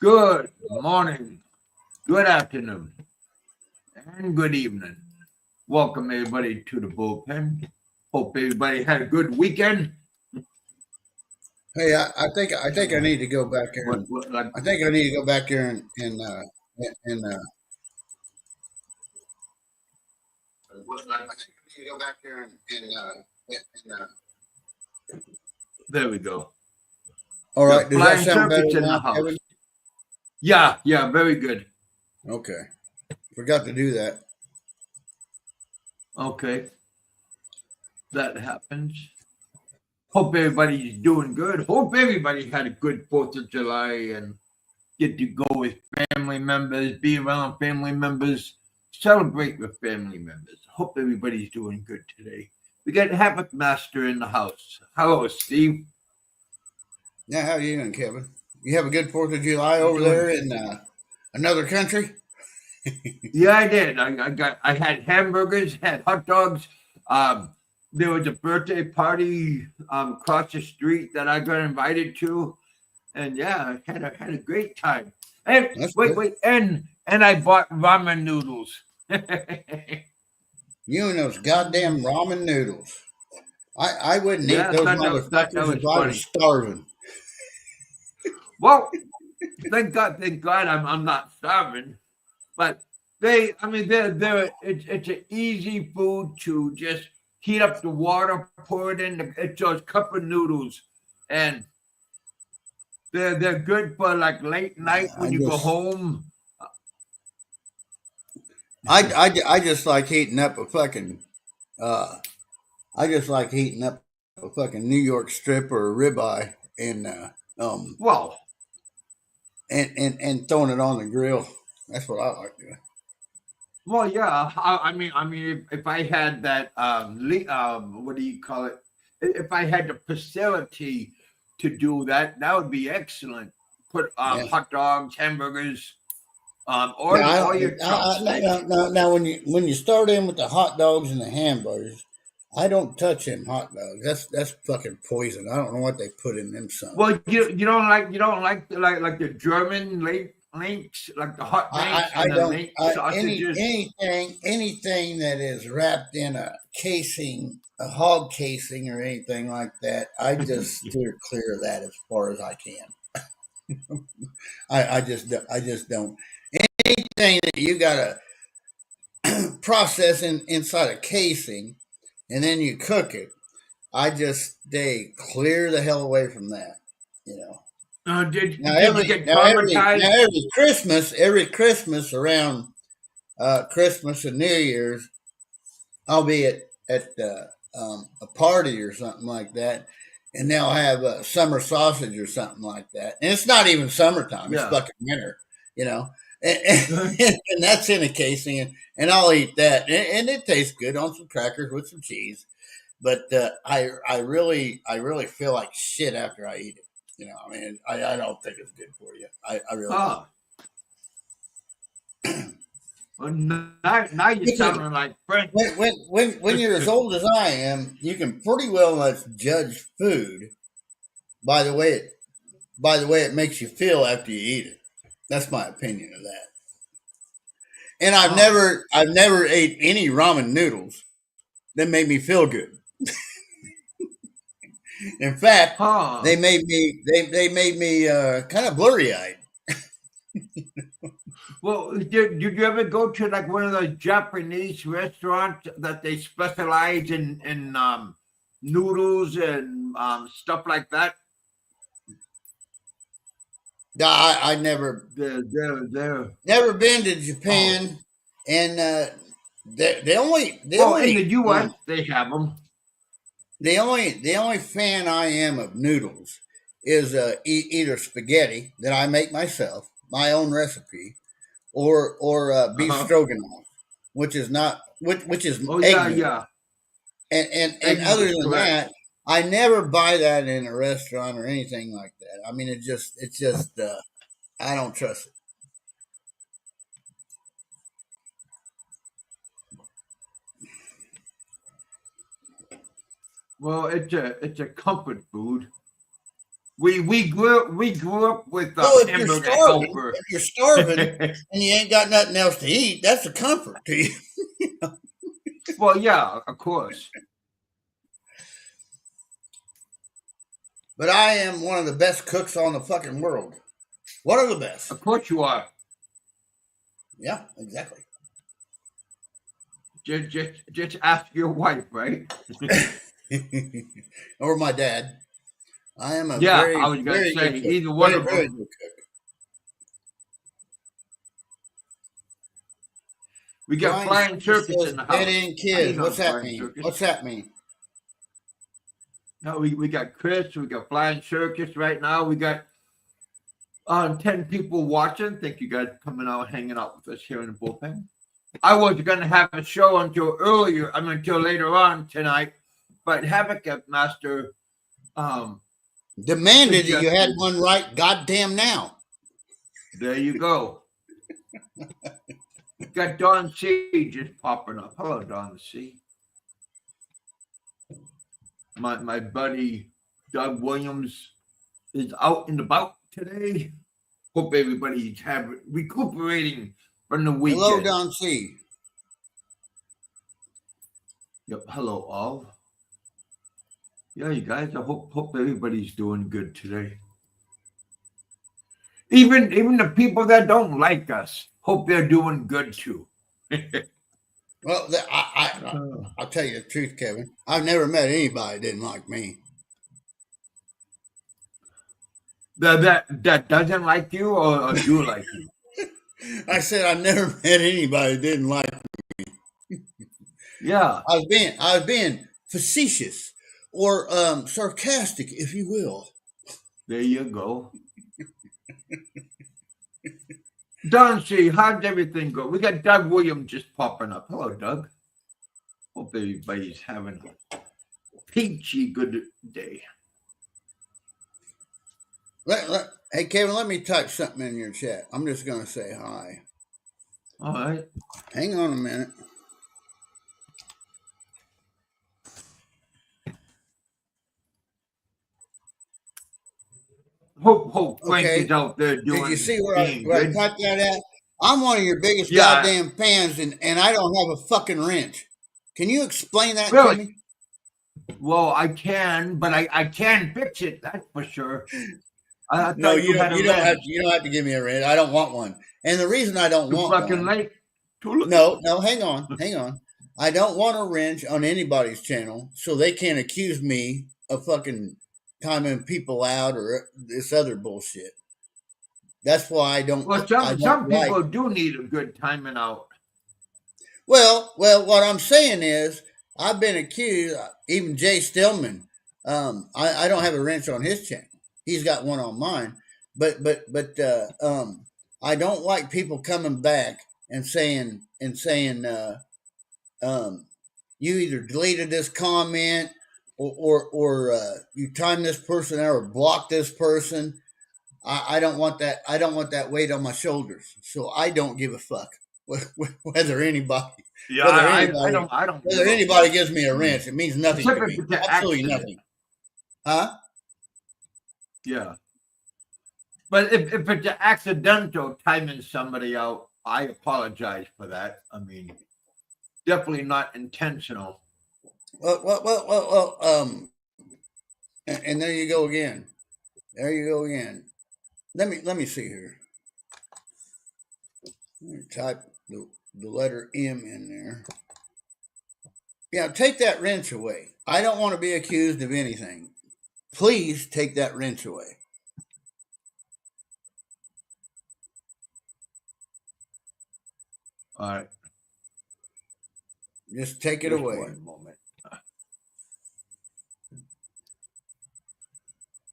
Good morning, good afternoon, and good evening. Welcome everybody to the bullpen. Hope everybody had a good weekend. Hey, I think I need to go back here and What like I think I need to go back here and what I think I need to go back here and there we go. all The right. Does that flying sound better circuits in now, the house. Kevin? Yeah, very good. Okay, forgot to do that. Okay, that happens. Hope everybody's doing good. Hope everybody had a good 4th of July and get to go with family members, be around family members, celebrate with family members. Hope everybody's doing good today. We got HavocMaster in the house. Hello, Steve. Now, how you doing, Kevin? You have a good Fourth of July I'm over doing. there in another country? Yeah, I did. I had hamburgers, had hot dogs. Um, there was a birthday party across the street that I got invited to, and yeah, I had a great time. And That's wait, good. wait, and I bought ramen noodles. You and those goddamn ramen noodles. I wouldn't eat Yeah, I those thought that motherfuckers was if I was funny. starving. Well, thank God, I'm not starving. But I mean, it's an easy food to just heat up the water, pour it in. It's those cup of noodles, and they're good for like late night I when you go just home. I just like heating up a fucking uh I just like heating up a fucking New York strip or a ribeye um Well, and throwing it on the grill. That's what I like doing. yeah. I mean, if I had that, what do you call it? If I had the facility to do that, that would be excellent. Put Yeah. hot dogs, hamburgers, Now, or your chopsticks. now when you start in with the hot dogs and the hamburgers, I don't touch them hot dogs. That's fucking poison. I don't know what they put in them sons of Well, bitches. you don't like like the German links, like the hot links I and the don't link any sausages. anything that is wrapped in a casing, a hog casing or anything like that. I just steer clear of that as far as I can. I just don't. Anything that you gotta process inside a casing and then you cook it, I just stay clear the hell away from that. You know. Did you get traumatized? Every Christmas around Christmas and New Year's, I'll be at a party or something like that, and they'll have a summer sausage or something like that. And it's not even summertime; it's Yeah. fucking winter, you know. And that's in a casing, and I'll eat that, and it tastes good on some crackers with some cheese. But I really feel like shit after I eat it. You know, I mean, I don't think it's good for you. I really don't. Oh, well, now you're Because sounding like French. when you're as old as I am, you can pretty well much judge food by the way it makes you feel after you eat it. That's my opinion of that. And Oh, I've never ate any ramen noodles that made me feel good. In fact, huh. they made me kind of blurry eyed. Well, did you ever go to like one of those Japanese restaurants that they specialize in noodles and stuff like that? I never They're never been to oh Japan, and well in the U.S. they have them. the only fan I am of noodles is either spaghetti that I make myself, my own recipe, or Uh beef huh. stroganoff, which is Oh egg yeah, noodles. yeah. And Egg other noodles, than correct. that, I never buy that in a restaurant or anything like that. I mean, it's just I don't trust it. Well, it's a comfort food. We grew up with So if you're hamburger starving, helper. and you ain't got nothing else to eat, that's a comfort to you. Well, yeah, of course. But I am one of the best cooks on the fucking world. One of the best. Of course you are. Yeah, exactly. Just ask your wife, right? Or my dad. I am a Yeah, very, I was gonna very say good cook. either one Very, of very them. good cook. We got flying circus in the Dead house. end I ain't kids. on What's that flying mean? circus. What's that mean? No, we got Chris. We got flying circus right now. We got 10 people watching. Thank you guys for coming out, hanging out with us here in the bullpen. I was going to have a show until later on tonight, but HavocMaster Demanded that you had one right goddamn now. There you go. Got Don C just popping up. Hello, Don C. My buddy Doug Williams is out and about today. Hope everybody's recuperating from the weekend. Hello, Don C. Yep. Hello, all. Yeah, you guys. I hope everybody's doing good today. Even the people that don't like us, hope they're doing good too. Well, I'll tell you the truth, Kevin. I've never met anybody that didn't like me. That doesn't like you or do like you? I said I never met anybody that didn't like me. Yeah. I was being facetious or sarcastic, if you will. There you go. Don C, how'd everything go? We got Doug Williams just popping up. Hello, Doug. Hope everybody's having a peachy good day. Hey, Kevin, let me type something in your chat. I'm just going to say hi. All right. Hang on a minute. Hope Frank is out there doing. Did you see where I typed that at? I'm one of your biggest goddamn fans, and I don't have a fucking wrench. Can you explain that to me? Well, I can, but I can fix it. That's for sure. No, you don't have to give me a wrench. I don't want one. And the reason I don't want fucking one. Late. No, hang on. I don't want a wrench on anybody's channel, so they can't accuse me of fucking timing people out or this other bullshit. That's why I don't. Well, some people do need a good timing out. Well, what I'm saying is, I've been accused. Even Jay Stillman. I don't have a wrench on his channel. He's got one on mine. But I don't like people coming back and saying you either deleted this comment or you timed this person out or blocked this person. I don't want that. I don't want that weight on my shoulders. So I don't give a fuck whether anybody. Yeah, I don't. Whether anybody gives me a wrench, it means nothing to me. Absolutely nothing. Huh? Yeah. But if it's an accidental timing somebody out, I apologize for that. I mean, definitely not intentional. Well, and there you go again. Let me see here. Let me type the letter M in there. Yeah, take that wrench away. I don't want to be accused of anything. Please take that wrench away. All right. Just take it away. One moment.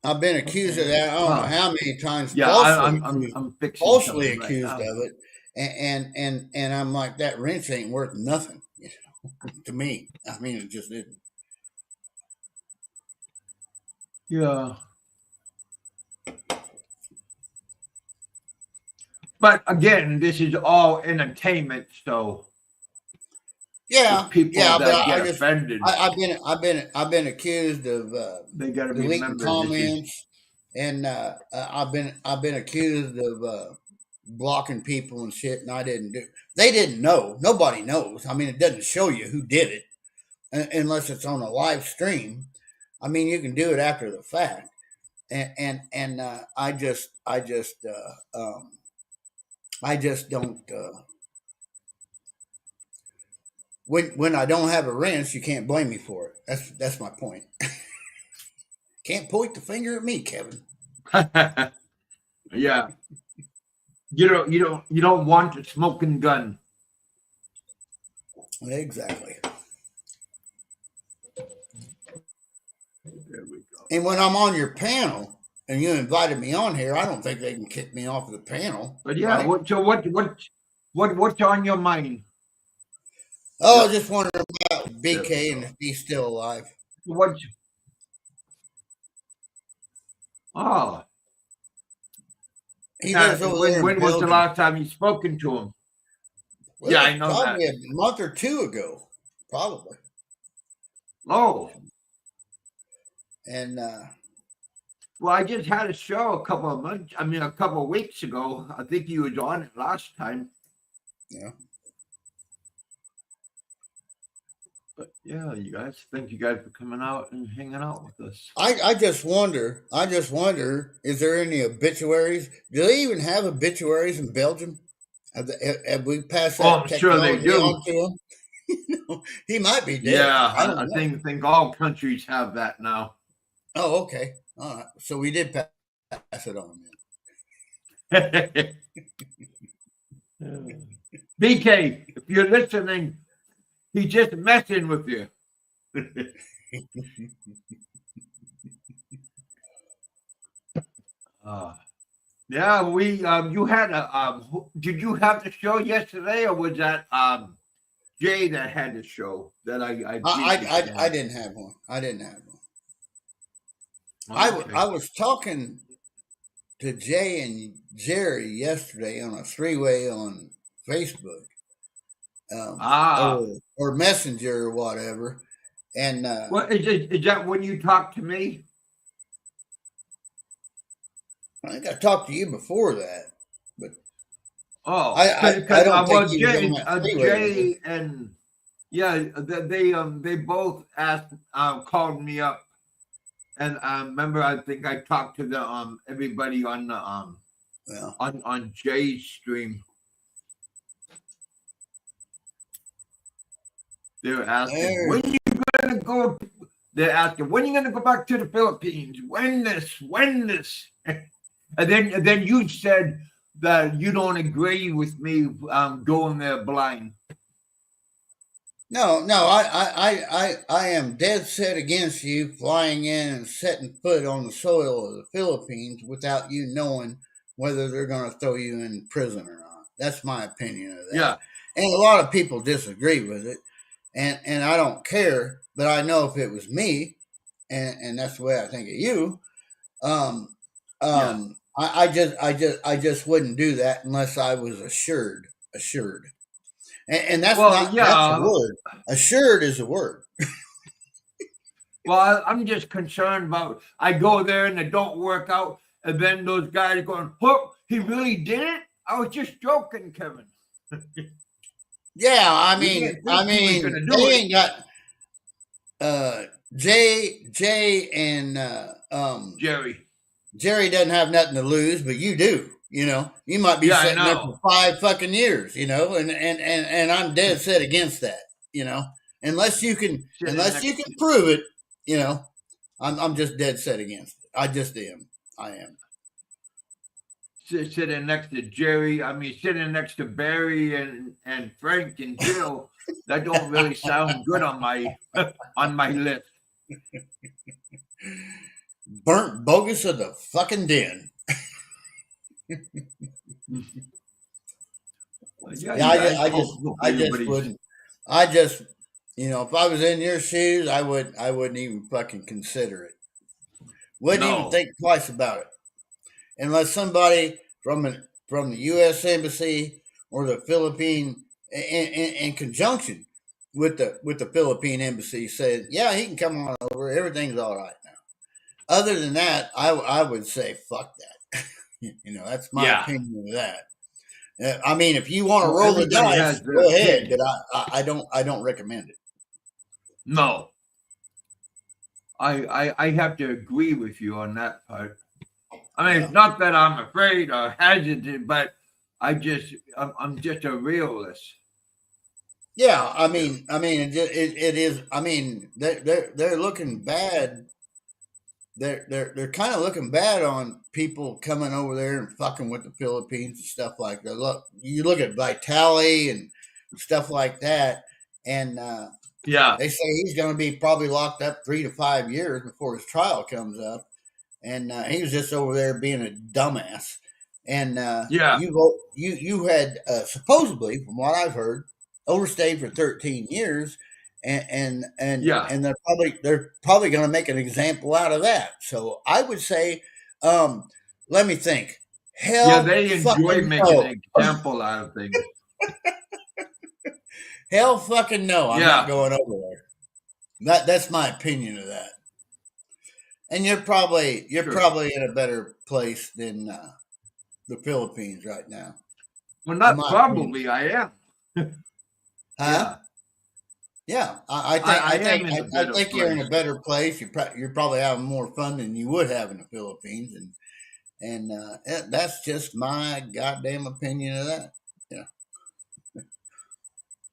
I've been accused of that. I don't know how many times. Yeah, I'm falsely accused of it, and I'm like, that wrench ain't worth nothing, to me. I mean, it just isn't. Yeah. But again, this is all entertainment, so people that get offended. I've been accused of they got to deleting comments and I've been accused of blocking people and shit, and I didn't do. They didn't know. Nobody knows. I mean, it doesn't show you who did it unless it's on a live stream. I mean, you can do it after the fact, and I just don't. When I don't have a wrench, you can't blame me for it. That's my point. Can't point the finger at me, Kevin. Yeah. You don't want a smoking gun. Exactly. There we go. And when I'm on your panel and you invited me on here, I don't think they can kick me off of the panel. But yeah, right? What's on your mind? Oh, I just wondering about BK and if he's still alive. What? Oh. He lives over there. When was the last time you spoken to him? Well, yeah, I know probably that. a month or two ago, probably. Oh. And well, I just had a show a couple of weeks ago. I think you was on it last time. Yeah. But yeah, you guys, thank you guys for coming out and hanging out with us. I just wonder, is there any obituaries? Do they even have obituaries in Belgium? Have we passed that? Oh, I'm sure they do. On to him? He might be dead. Yeah, I think all countries have that now. Oh, okay. All right. So we did pass it on then. BK, if you're listening, he's just messing with you. Yeah, you had a did you have the show yesterday, or was that Jay that had the show that I didn't have one. I didn't have one. Okay. I was talking to Jay and Jerry yesterday on a three-way on Facebook, or Messenger or whatever. And what is that when you talk to me? I think I talked to you before that, but I don't think you Jay, was on that Jay and yeah, they both asked called me up, and remember I think I talked to the everybody on the on Jay's stream. They're asking when you gonna go. They're asking when you gonna go back to the Philippines. When this. And then you said that you don't agree with me going there blind. No, I am dead set against you flying in and setting foot on the soil of the Philippines without you knowing whether they're going to throw you in prison or not. That's my opinion of that. Yeah. And a lot of people disagree with it, and I don't care, but I know if it was me, and that's the way I think of you, I just wouldn't do that unless I was assured. And that's that's a word. Assured is a word. Well, I'm just concerned about I go there and it don't work out, and then those guys going, "Oh, he really did it? I was just joking, Kevin." Yeah, I mean, they ain't got Jay and Jerry. Jerry doesn't have nothing to lose, but you do. You know, you might be sitting there for 5 fucking years. You know, and I'm dead set against that. You know, unless you can prove it. You know, I'm just dead set against it. I just am. I am. Sitting next to Jerry, sitting next to Barry and Frank and Jill, that don't really sound good on my list. Burnt bogus of the fucking den. I just wouldn't. I just, if I was in your shoes, I wouldn't even fucking consider it. Wouldn't even think twice about it, unless somebody from the U.S. Embassy or the Philippine, in conjunction with the Philippine Embassy, said, "Yeah, he can come on over. Everything's all right now." other than that, I would say fuck that. That's my Yeah. opinion of that. I mean, if you want to Well, roll the everybody dice, has their go ahead, opinion. but I don't recommend it. No, I have to agree with you on that part. I mean, it's not that I'm afraid or hesitant, but I'm just a realist. Yeah, I mean, it is. I mean, they're looking bad. They're kind of looking bad on people coming over there and fucking with the Philippines and stuff like that. Look, you look at Vitali and stuff like that, and Yeah, they say he's going to be probably locked up 3 to 5 years before his trial comes up, and he was just over there being a dumbass. And yeah, you had supposedly, from what I've heard, overstayed for 13 years, yeah, and they're probably going to make an example out of that. So I would say, let me think. yeah. Hell They enjoy fucking making no. an example out of things. Hell fucking no. I'm not Yeah, going over there. That's my opinion of that. And you're probably sure. in a better place than the Philippines right now, Well, in not my opinion. probably. I am. Huh? Yeah, Yeah, I am in a I better think you're in a place. better place. You're probably having more fun than you would have in the Philippines, and that's just my goddamn opinion of that. Yeah.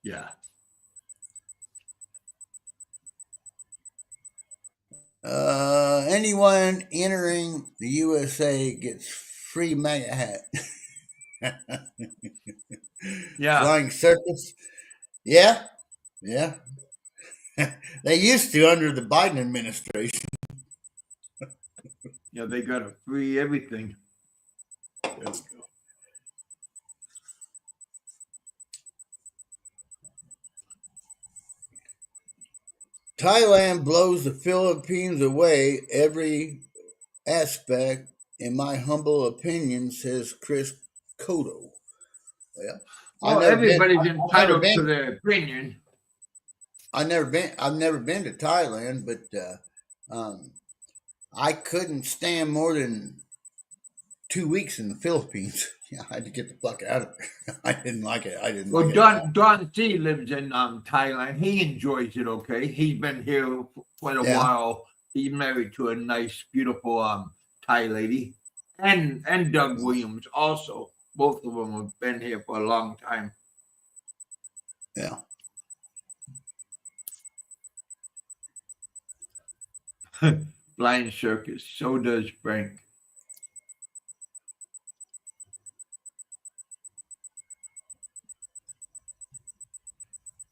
Yeah. Anyone entering the USA gets free MAGA hat. Yeah. Flying circus. Yeah, yeah. They used to under the Biden administration. Yeah, they got to free everything. Thailand blows the Philippines away every aspect, in my humble opinion, says Chris Cotto. Well, I've Well, never been. everybody's I've never entitled to been. their opinion. I've never been to Thailand, but I couldn't stand more than 2 weeks in the Philippines. Yeah, I had to get the fuck out of there. I didn't like it. I didn't Well, like it at all. Don C lives in Thailand. He enjoys it. Okay, he's been here for quite a Yeah. while. He's married to a nice, beautiful Thai lady, and Doug Williams also. Both of them have been here for a long time. Yeah. Blind circus. So does Frank.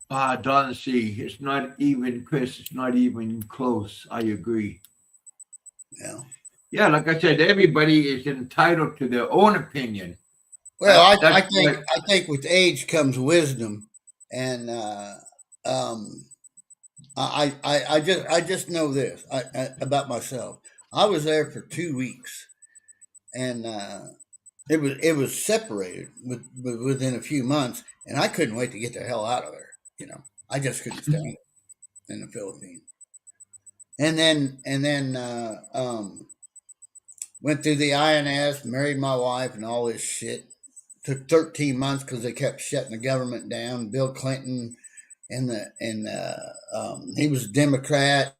Don C. It's not even Chris. It's not even close. I agree. Yeah. Yeah, like I said, everybody is entitled to their own opinion. Well, I That's think what, I think with age comes wisdom, and I just know this about myself. I was there for 2 weeks, and it was separated within a few months, and I couldn't wait to get the hell out of there. I just couldn't stand it in the Philippines. And then went through the INS, married my wife, and all this shit. Took 13 months because they kept shutting the government down. Bill Clinton and he was a Democrat,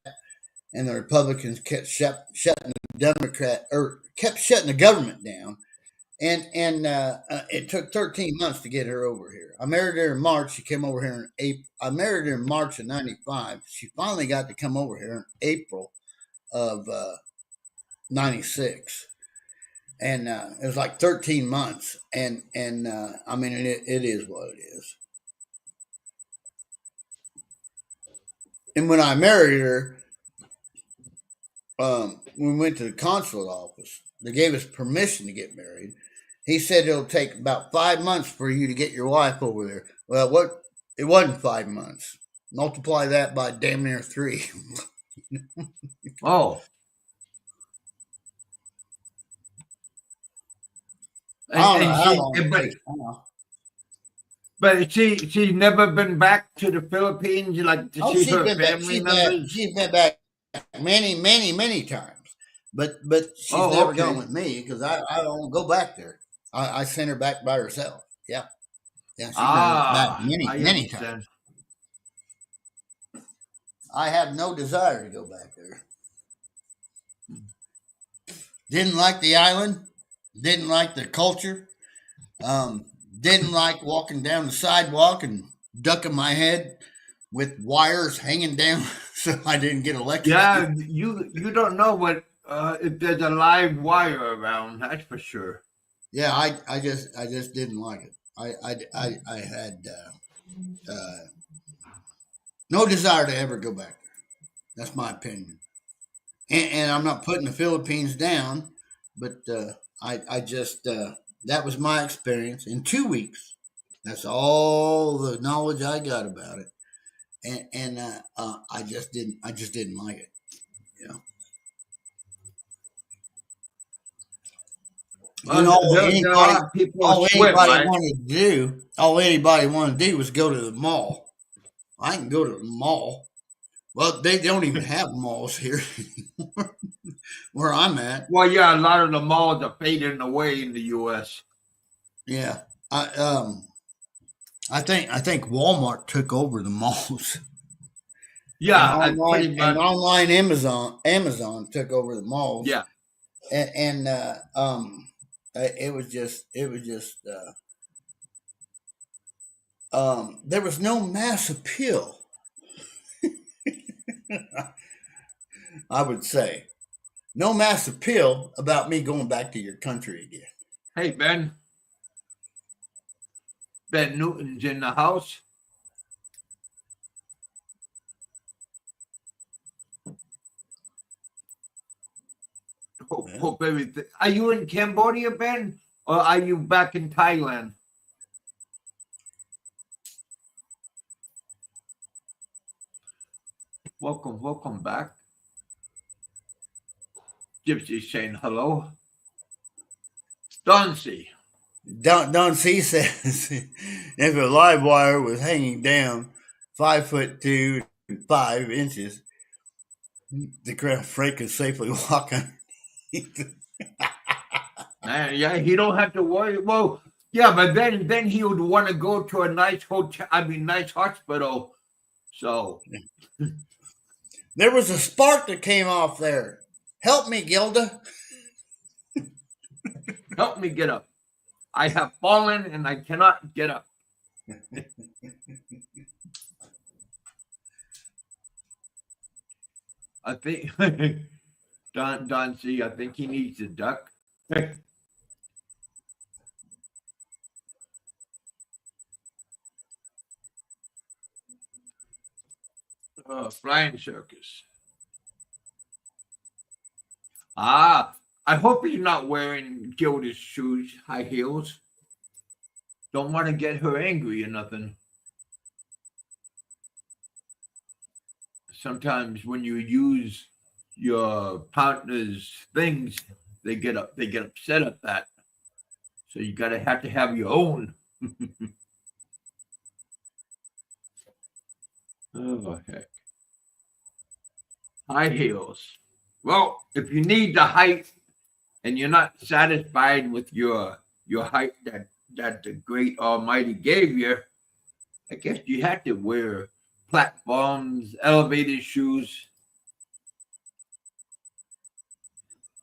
and the Republicans kept shutting the government down. And it took 13 months to get her over here. I married her in March. She came over here in April. I married her in March of '95. She finally got to come over here in April of '96. And it was like 13 months, and I mean, it is what it is. And when I married her, we went to the consulate office. They gave us permission to get married. He said it'll take about 5 months for you to get your wife over there. Well, it wasn't 5 months. Multiply that by damn near 3. oh. I don't know how long it takes. But she's never been back to the Philippines, like to see her family members. She's been back many, many, many times. but she's Oh, never gone okay. with me because I don't go back there. I sent her back by herself. Yeah, yeah, she's been back many I many times. understand. I have no desire to go back there. Didn't like the island. Didn't like the culture. Um, didn't like walking down the sidewalk and ducking my head with wires hanging down so I didn't get electrocuted. Yeah, you don't know what if there's a live wire around. That's for sure. Yeah, I just didn't like it. I had no desire to ever go back there. That's my opinion. And I'm not putting the Philippines down, but I just that was my experience in 2 weeks. That's all the knowledge I got about it, and I just didn't like it. Yeah, and There are a lot of people swim, right? all anybody wanted to do was go to the mall. I can go to the mall. Well, they don't even have malls here anymore where I'm at. Well, yeah, a lot of the malls are fading away in the U.S. Yeah, I I think Walmart took over the malls, Yeah, I pretty and much. online Amazon took over the malls, Yeah. and it was just there was no mass appeal. I would say no mass appeal about me going back to your country again. Hey, Ben Newton's in the house. Yeah. Hope everything. Are you in Cambodia, Ben, or are you back in Thailand? Welcome back. Gypsy saying hello. Dauncey. Don C says if a live wire was hanging down 5'2" and 5 inches, the Grand Frank could safely walk underneath. Man, yeah, he don't have to worry. Well, yeah, but then he would want to go to a nice hotel. I mean, nice hospital. So There was a spark that came off there. Help me, Gilda. help me get up. I have fallen and I cannot get up. I think Don C. I think he needs a duck. Flying circus. Ah, I hope he's not wearing Gilda's shoes, high heels. Don't want to get her angry or nothing. Sometimes when you use your partner's things, they get upset at that. So you gotta have to have your own. Oh heck. High heels. Well, if you need the height and you're not satisfied with your height that the great almighty gave you, I guess you have to wear platforms, elevated shoes.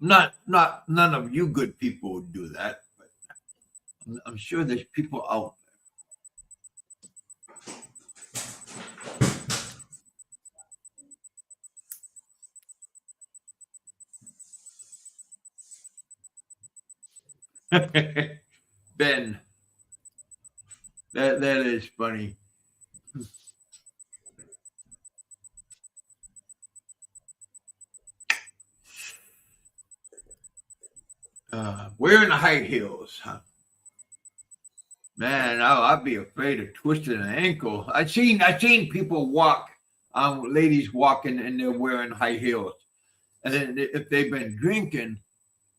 Not none of you good people would do that, but I'm sure there's people out there. Ben, that is funny. Wearing the high heels, huh? Man, I'd be afraid of twisting an ankle. I seen people walk, ladies walking and they're wearing high heels, and then if they've been drinking,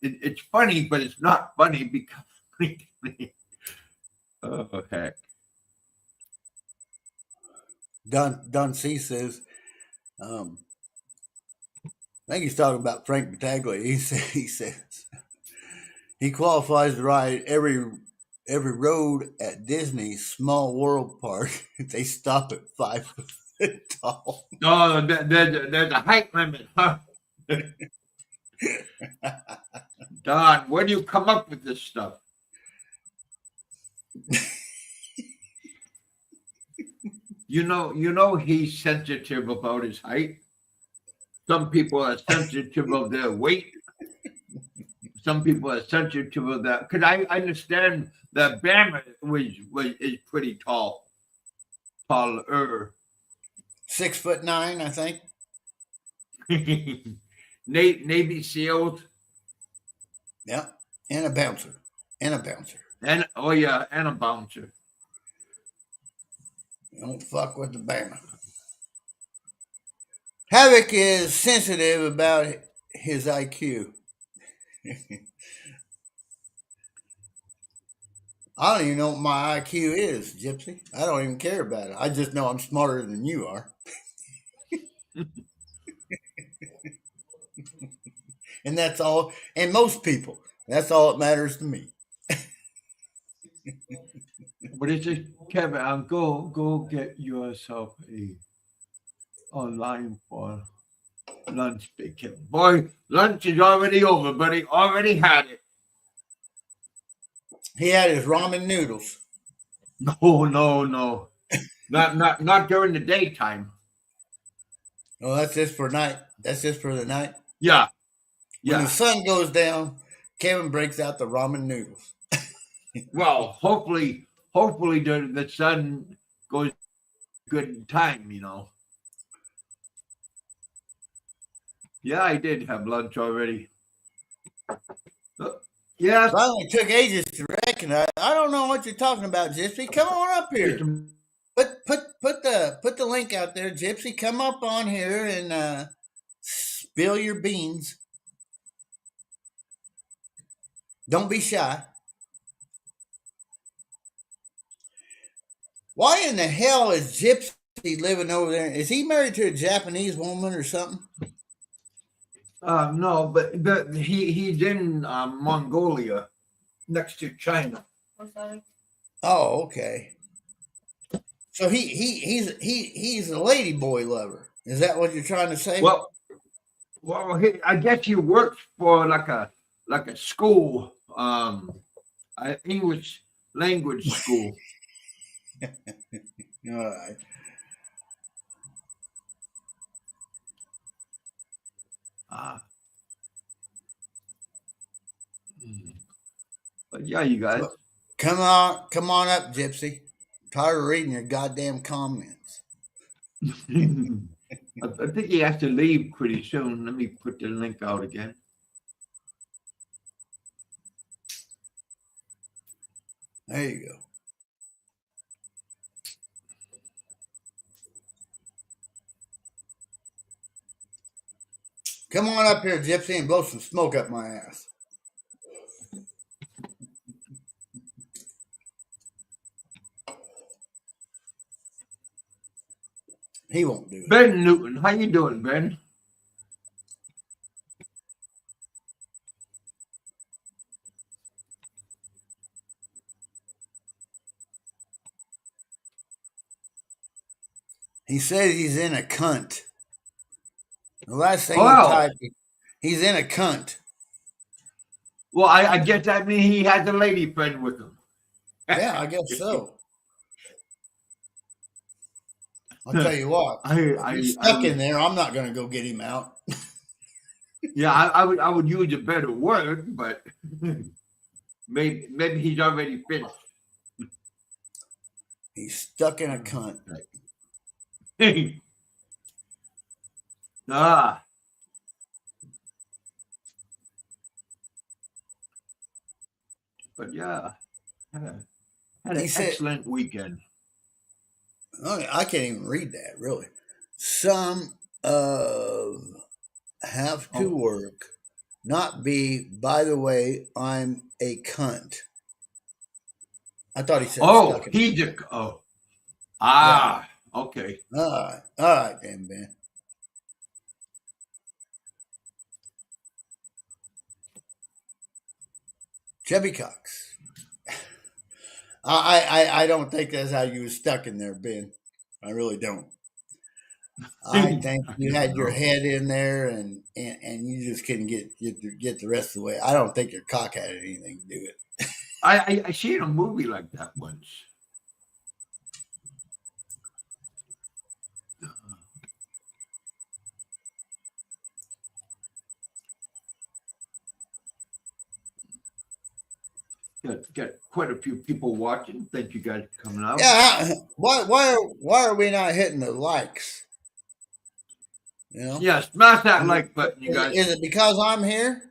it's funny, but it's not funny because oh heck. Don C says, um, think he's talking about Frank Battaglia. He says he qualifies to ride every road at Disney's Small World Park. They stop at 5 foot tall. Oh, there's a height limit, huh? Don, where do you come up with this stuff? You know he's sensitive about his height. Some people are sensitive of their weight. Some people are sensitive of that. Because I understand that Bama is pretty tall. Taller. 6'9", I think. Navy SEALs. Yeah. And a bouncer. And a bouncer. Don't fuck with the Bama. Havoc is sensitive about his IQ. I don't even know what my IQ is, Gypsy. I don't even care about it. I just know I'm smarter than you are. And that's all. And most people. That's all that matters to me. What is it, Kevin? Go get yourself a line for lunch, big Kevin. Boy, lunch is already over, buddy. Already had it. He had his ramen noodles. No. Not during the daytime. Oh, that's just for night. That's just for the night. Yeah. When the sun goes down, Kevin breaks out the ramen noodles. Well, hopefully the sun goes good time, Yeah, I did have lunch already. Yeah. It only took ages to recognize. I don't know what you're talking about, Gypsy. Come on up here. Put the link out there, Gypsy. Come up on here and spill your beans. Don't be shy. Why in the hell is Gypsy living over there? Is he married to a Japanese woman or something? No, but he's in Mongolia, next to China. Oh, okay. So he's a ladyboy lover. Is that what you're trying to say? Well, I guess he works for like a school, English language school. All right. But yeah, you guys. Come on up, Gypsy. I'm tired of reading your goddamn comments. I think he has to leave pretty soon. Let me put the link out again. There you go. Come on up here, Gypsy, and blow some smoke up my ass. He won't do it. Ben Newton, how you doing, Ben? He says he's in a cunt. The last thing he typed, he's in a cunt. Well, I guess that means he has a lady friend with him. Yeah, I guess so. I'll tell you what. He's stuck in there. I'm not going to go get him out. Yeah, I would use a better word, but maybe he's already finished. He's stuck in a cunt. But yeah, had an excellent weekend. I can't even read that, really. Some of have to work, not be, by the way, I'm a cunt. I thought he said yeah. Okay. All right then, Ben. Chevy Cox. I don't think that's how you was stuck in there, Ben. I really don't. I think you had your head in there, and you just couldn't get the rest of the way. I don't think your cock had anything to do with it. I seen a movie like that once. Got quite a few people watching. Thank you guys for coming out. Yeah, why are we not hitting the likes? You know? Yeah, smash that like button, you guys. Is it because I'm here?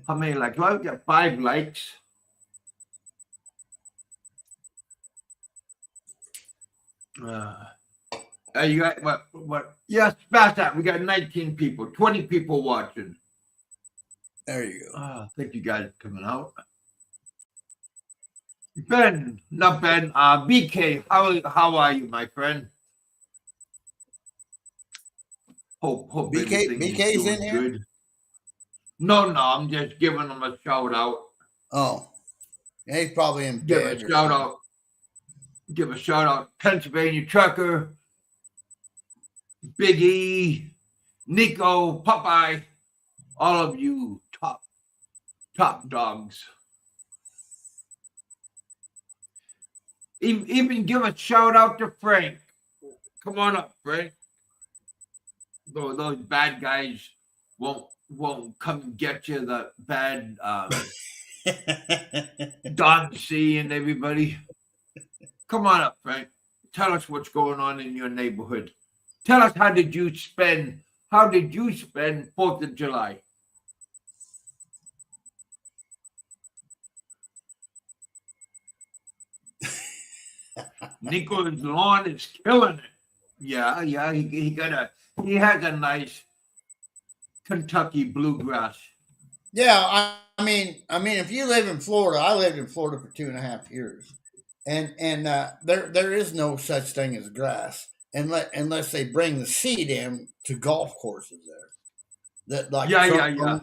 How many likes? Well, I've got 5 likes. You got what? Yeah, smash that. We got 19 people, 20 people watching. There you go. Thank you guys for coming out. Ben, not Ben. BK, how are you, my friend? Hope BK's in here. Good. No, I'm just giving him a shout out. Oh, yeah, he's probably in bed. Give a shout out, Pennsylvania Trucker, Big E, Nico, Popeye, all of you top dogs. Even give a shout out to Frank. Come on up, Frank. Those bad guys won't come and get you. The bad Don C and everybody. Come on up, Frank. Tell us what's going on in your neighborhood. Tell us how did you spend 4th of July? Nico's lawn is killing it. Yeah. He has a nice Kentucky bluegrass. Yeah, I mean, if you live in Florida, I lived in Florida for 2.5 years, and there is no such thing as grass unless they bring the seed in to golf courses there. That like yeah.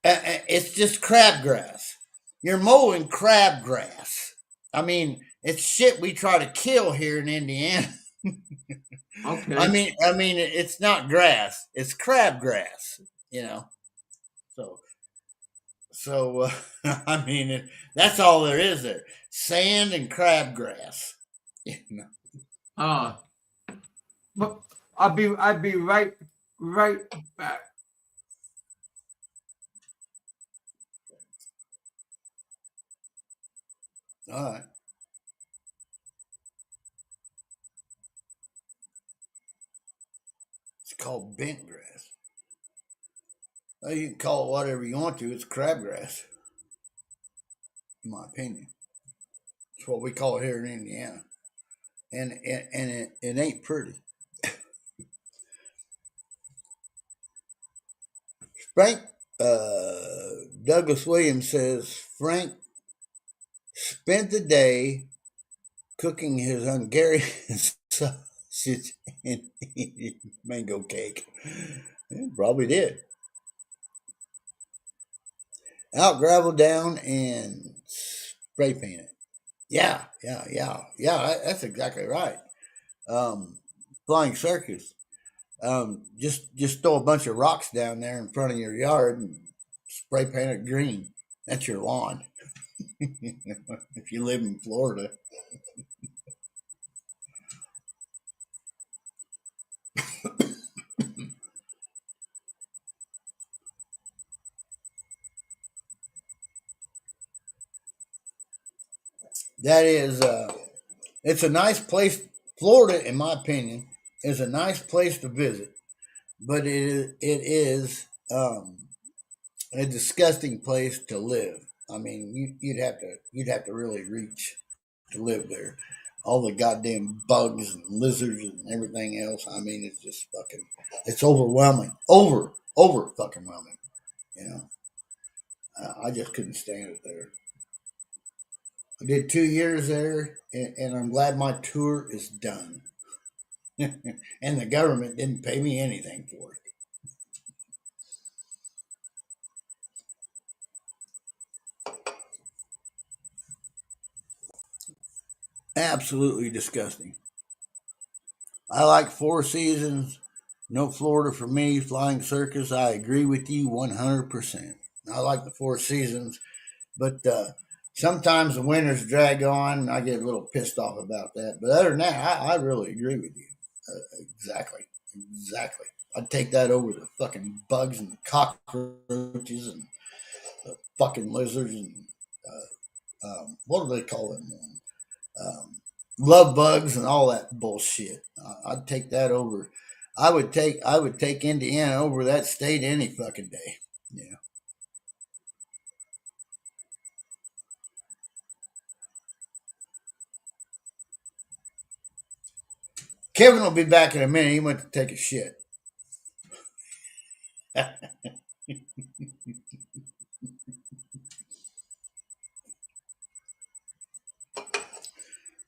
It's just crabgrass. You're mowing crabgrass. I mean, it's shit we try to kill here in Indiana. Okay. I mean, it's not grass; it's crabgrass. You know, so I mean, that's all there is there: sand and crabgrass. You know. But I'll be right back. All right. It's called bent grass. Well, you can call it whatever you want to. It's crabgrass, in my opinion. It's what we call it here in Indiana, and it ain't pretty. Frank Douglas Williams says Frank spent the day cooking his Hungarian sausage and eating mango cake. Yeah, probably did. Out gravel down and spray paint it. Yeah. That's exactly right. Flying circus. Just throw a bunch of rocks down there in front of your yard and spray paint it green. That's your lawn. If you live in Florida. That is, it's a nice place. Florida, in my opinion, is a nice place to visit, but it is a disgusting place to live. I mean, you'd have to really reach to live there. All the goddamn bugs and lizards and everything else. I mean, it's just fucking. It's overwhelming. Over fucking whelming. You know, I just couldn't stand it there. I did 2 years there, and I'm glad my tour is done. And the government didn't pay me anything for it. Absolutely disgusting. I like Four Seasons. No Florida for me. Flying Circus. I agree with you 100%. I like the Four Seasons, but sometimes the winters drag on. And I get a little pissed off about that. But other than that, I really agree with you. Exactly. I'd take that over the fucking bugs and the cockroaches and the fucking lizards and what do they call them? Love bugs and all that bullshit. I'd take that over. I would take Indiana over that state any fucking day. Yeah. Kevin will be back in a minute. He went to take a shit.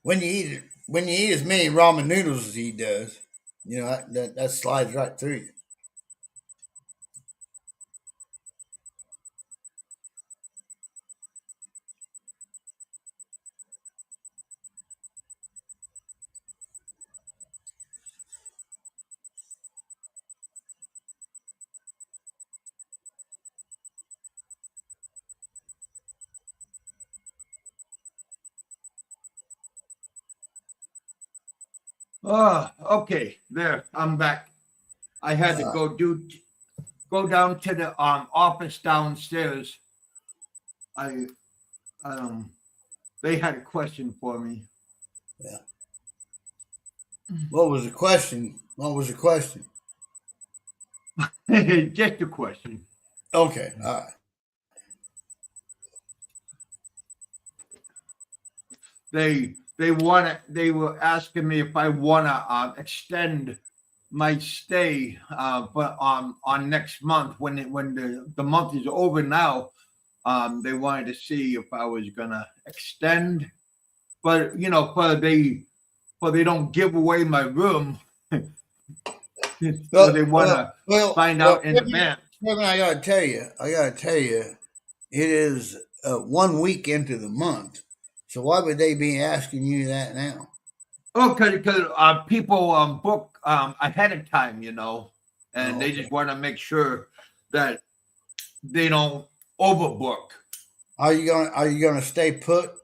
When you eat as many ramen noodles as he does, you know that slides right through you. Oh, okay. There, I'm back. I had to go down to the office downstairs. I they had a question for me. Yeah. What was the question? Just a question. Okay. All right. They were asking me if I wanna extend my stay, but on next month when the month is over now. They wanted to see if I was gonna extend, but you know, for they don't give away my room, so they want to find out in advance. Kevin, I gotta tell you, it is 1 week into the month. So why would they be asking you that now? Oh, because people book ahead of time, you know, and they just want to make sure that they don't overbook. Are you gonna stay put?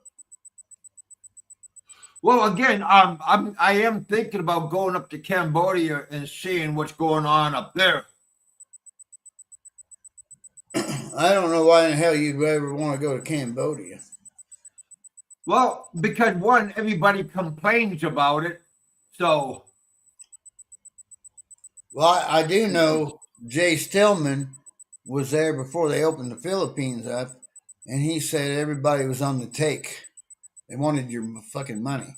Well, again, I am thinking about going up to Cambodia and seeing what's going on up there. I don't know why in the hell you'd ever want to go to Cambodia. Well, because one, everybody complains about it, so. Well, I do know Jay Stillman was there before they opened the Philippines up, and he said everybody was on the take. They wanted your fucking money.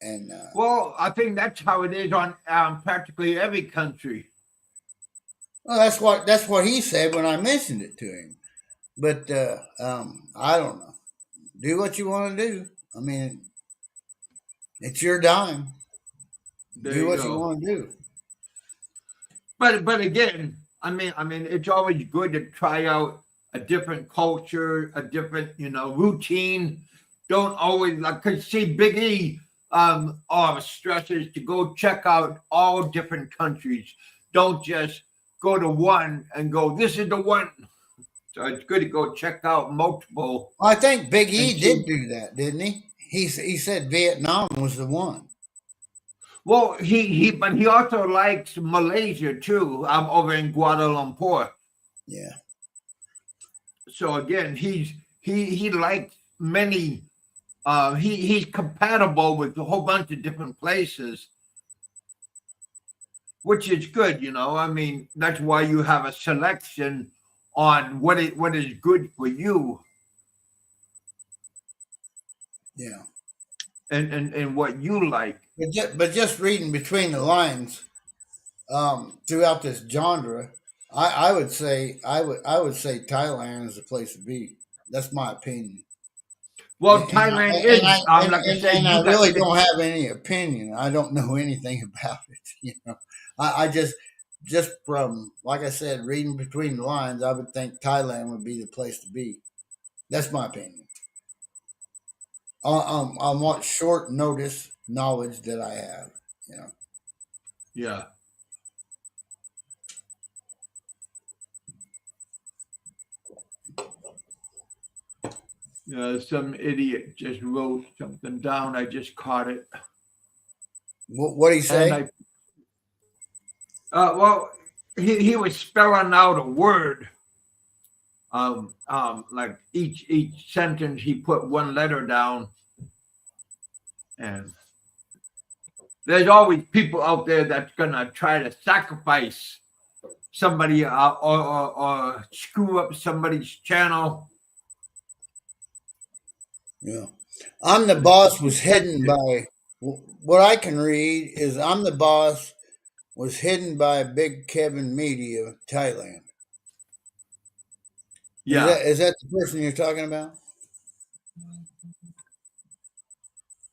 And well, I think that's how it is on practically every country. Well, that's what he said when I mentioned it to him. But I don't know. Do what you want to do. I mean, it's your dime. Do what you want to do. But again, I mean, it's always good to try out a different culture, a different routine. Don't always cause see Big E stresses to go check out all different countries. Don't just go to one and go, this is the one. So it's good to go check out multiple. I think Big E did do that, didn't he? He said Vietnam was the one. Well, but he also likes Malaysia too. I'm over in Kuala Lumpur. Yeah. So again, he likes many. He's compatible with a whole bunch of different places, which is good. I mean, that's why you have a selection on what is good for you. Yeah. And what you like. But just reading between the lines, throughout this genre, I would say Thailand is the place to be. That's my opinion. Well, Thailand is. I really don't have any opinion. I don't know anything about it. I just from, like I said, reading between the lines, I would think Thailand would be the place to be. That's my opinion. on what short notice knowledge that I have. You know. Yeah. Some idiot just wrote something down. I just caught it. What do you And say? well, he was spelling out a word. Like each sentence, he put one letter down. And there's always people out there that's gonna try to sacrifice somebody or screw up somebody's channel. Yeah. I'm the boss was hidden by what I can read is I'm the boss was hidden by Big Kevin Media, Thailand. Yeah. Is that the person you're talking about?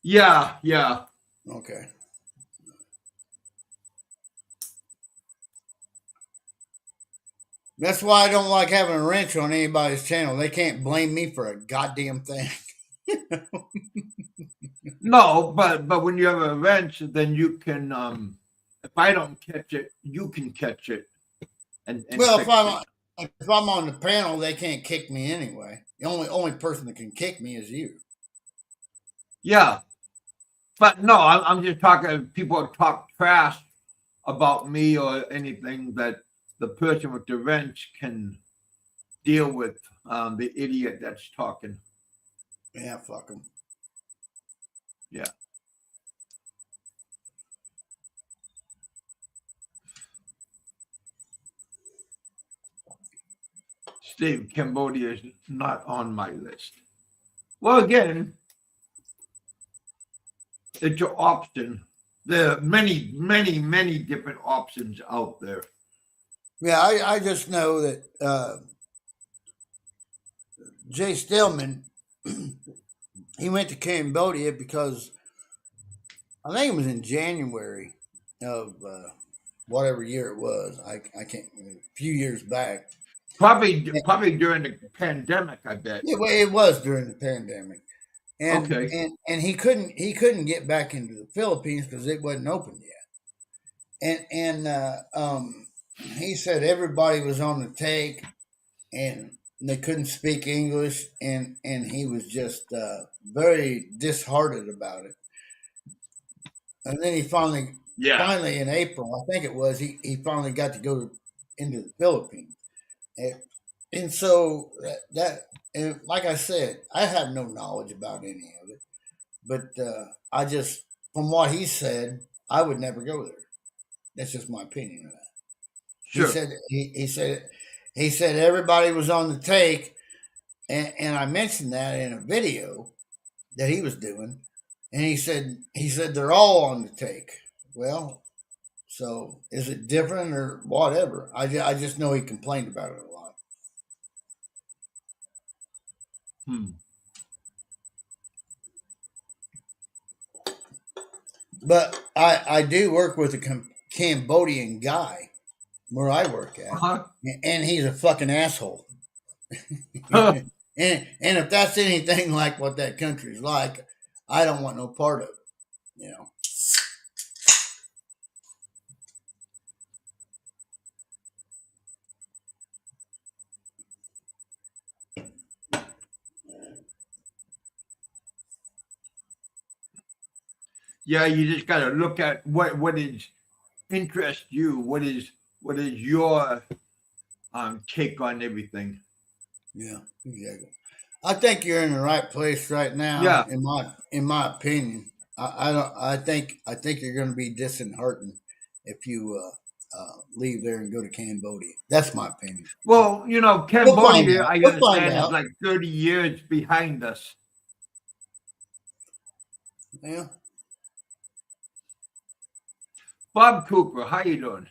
Yeah. Yeah. Okay. That's why I don't like having a wrench on anybody's channel. They can't blame me for a goddamn thing. No, but when you have a wrench, then you can. If I don't catch it, you can catch it. And Well, fix it. if I'm on the panel, they can't kick me anyway. The only person that can kick me is you. Yeah, but no, I'm just talking. People talk trash about me or anything that the person with the wrench can deal with. The idiot that's talking. Yeah, fuck them. Yeah. Steve, Cambodia is not on my list. Well, again, it's your option. There are many, many, many different options out there. Yeah, I just know that Jay Stillman, he went to Cambodia because I think it was in January of whatever year it was. I can't, a few years back. Probably during the pandemic, I bet. Yeah, well, it was during the pandemic, and Okay. and he couldn't get back into the Philippines because it wasn't open yet, and he said everybody was on the take, and they couldn't speak English, and he was just very disheartened about it. And then he finally in April, I think it was, he finally got to go into the Philippines. And so and like I said, I have no knowledge about any of it, but I just, from what he said, I would never go there. That's just my opinion of that. Sure. He said everybody was on the take, and I mentioned that in a video that he was doing, and he said they're all on the take. Well, so is it different or whatever? I just know he complained about it a lot. But I do work with a Cambodian guy where I work at, and he's a fucking asshole. and if that's anything like what that country's like, I don't want no part of it. You know. Yeah, you just got to look at what is interest you. What is your take on everything. Yeah, exactly. I think you're in the right place right now. Yeah. In my opinion, I don't. I think you're going to be disheartened if you leave there and go to Cambodia. That's my opinion. Well, Cambodia, I understand, is like 30 years behind us. Yeah. Bob Cooper, how you doing?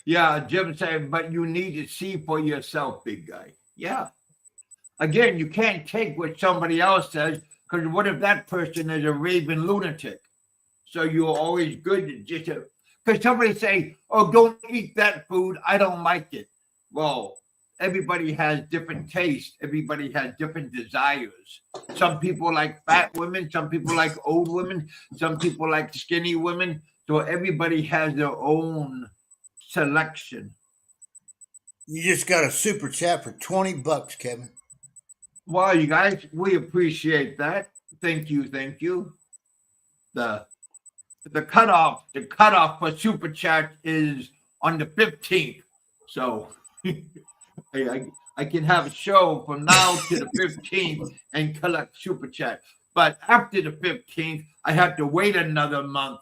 Yeah, Jim said, but you need to see for yourself, big guy. Yeah. Again, you can't take what somebody else says, because what if that person is a raving lunatic? So you're always good to just, because somebody say, oh, don't eat that food, I don't like it. Well, everybody has different tastes. Everybody has different desires. Some people like fat women. Some people like old women. Some people like skinny women. So everybody has their own selection. You just got a super chat for $20, Kevin. Well, you guys, we appreciate that. Thank you, thank you. The cutoff for super chat is on the 15th. So I can have a show from now to the 15th and collect super chat. But after the 15th, I have to wait another month.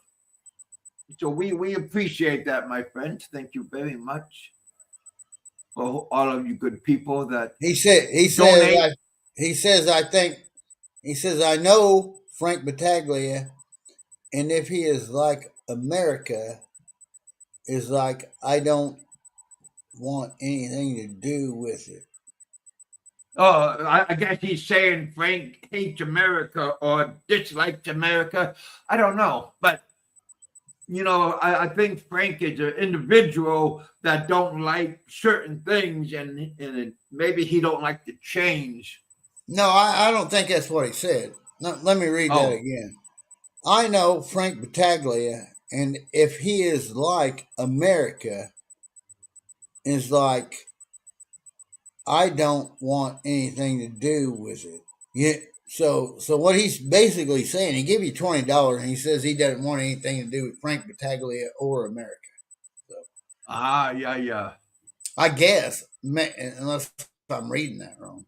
So we appreciate that, my friends. Thank you very much for all of you good people that He says I know Frank Battaglia, and if he is like America, is like I don't want anything to do with it. Oh, I guess he's saying Frank hates America or dislikes America. I don't know, but I think Frank is an individual that don't like certain things, and maybe he don't like to change. No, I don't think that's what he said. No, let me read that again. I know Frank Battaglia, and if he is like America, is like I don't want anything to do with it. Yeah. So what he's basically saying, he give you $20, and he says he doesn't want anything to do with Frank Battaglia or America. So, Yeah. I guess, unless I'm reading that wrong.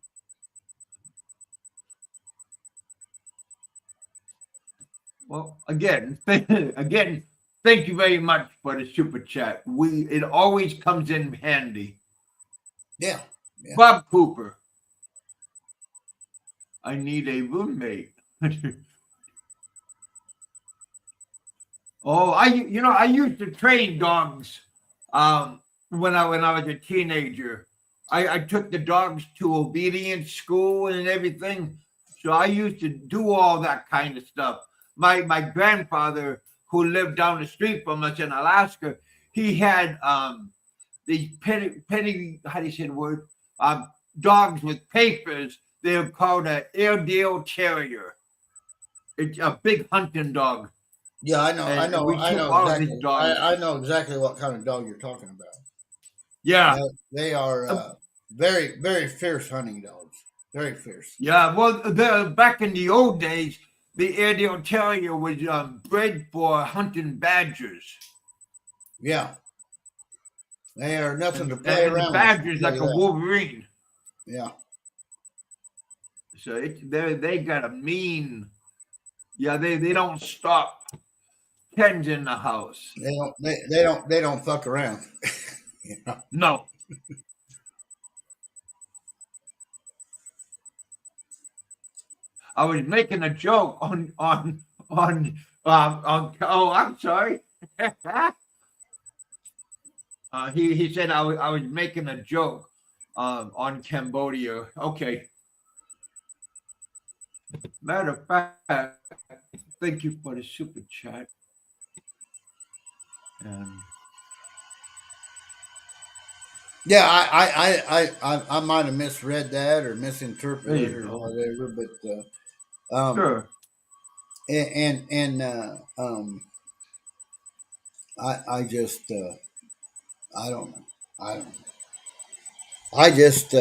Well, again, thank you very much for the super chat. It always comes in handy. Yeah. Bob Cooper. I need a roommate. Oh, I used to train dogs when I was a teenager. I took the dogs to obedience school and everything. So I used to do all that kind of stuff. My grandfather, who lived down the street from us in Alaska, he had these penny how do you say the word? Dogs with papers. They're called an Airedale Terrier. It's a big hunting dog. Yeah, I know exactly. I know exactly what kind of dog you're talking about. Yeah, they are very, very fierce hunting dogs. Very fierce. Yeah, well, back in the old days, the Airedale Terrier was bred for hunting badgers. Yeah, they are nothing to play around with. Badgers like a Wolverine. Yeah. So they got a mean. Yeah, they don't stop. Ken's in the house. They don't fuck around. Yeah. No. I was making a joke on oh, I'm sorry. He said I was making a joke on Cambodia. Okay. Matter of fact, thank you for the super chat. Yeah, I might have misread that or misinterpreted it or whatever, but sure. I just I don't know. I just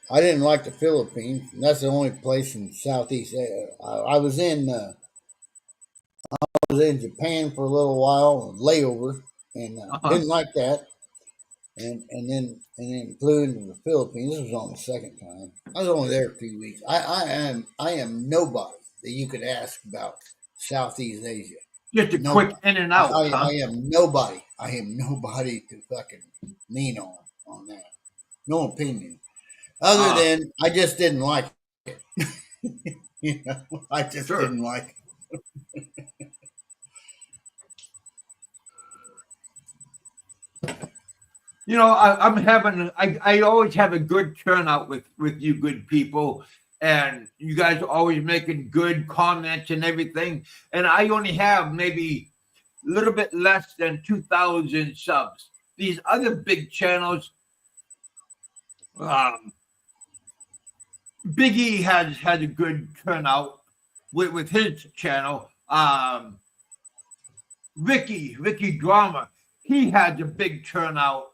I didn't like the Philippines. That's the only place in Southeast Asia. I was in Japan for a little while, layover, and didn't like that. And then flew into the Philippines. This was on the second time. I was only there a few weeks. I am nobody that you could ask about Southeast Asia. Just a quick in and out. I am nobody. I am nobody to fucking lean on that. No opinion. Other than I just didn't like it. I just didn't like it. I always have a good turnout with you good people, and you guys are always making good comments and everything. And I only have maybe a little bit less than 2,000 subs. These other big channels, Um, Big E has had a good turnout with his channel. Ricky Drama, he had a big turnout.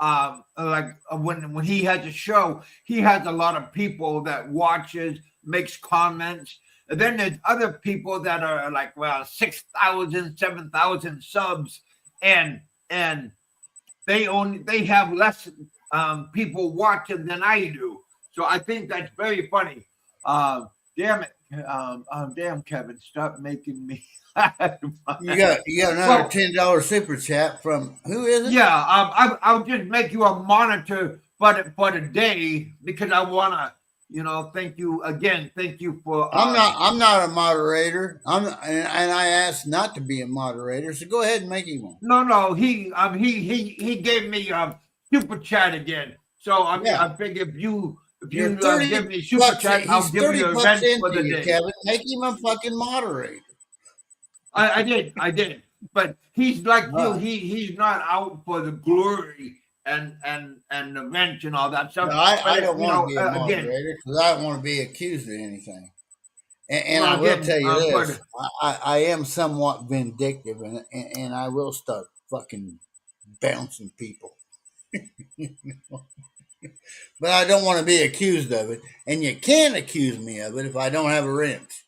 When he has a show, he has a lot of people that watches, makes comments. And then there's other people that are like 6,000, 7,000 subs, and they have less people watching than I do. So I think that's very funny. Damn it, damn Kevin, stop making me. You got another $10 super chat from who is it? Yeah, I'll just make you a monitor for the day because I wanna, thank you again. Thank you for. I'm not a moderator. And I asked not to be a moderator. So go ahead and make him one. No. He gave me super chat again. So I figure if you give me super chat, I'll give you a event for the day. Kevin, make him a fucking moderator. I did. But he's like you. He's not out for the glory and the wrench and all that stuff. No, I don't want to be a moderator because I don't want to be accused of anything. And I will tell you this: I am somewhat vindictive, and I will start fucking bouncing people. But I don't want to be accused of it, and you can't accuse me of it if I don't have a wrench.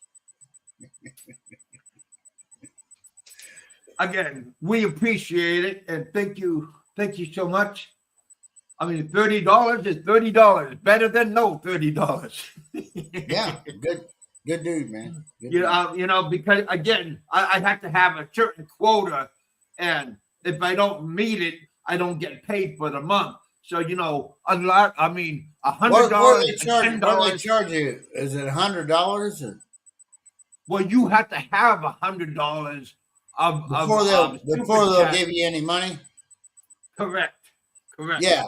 Again, we appreciate it, and thank you so much. I mean, $30 is $30, better than no $30. Yeah, good dude, man. Good dude. Because again, I have to have a certain quota, and if I don't meet it, I don't get paid for the month. So a lot. I mean, $100. What do they charge you? Is it $100? Well, you have to have $100. Before they'll give you any money. Correct. Yeah.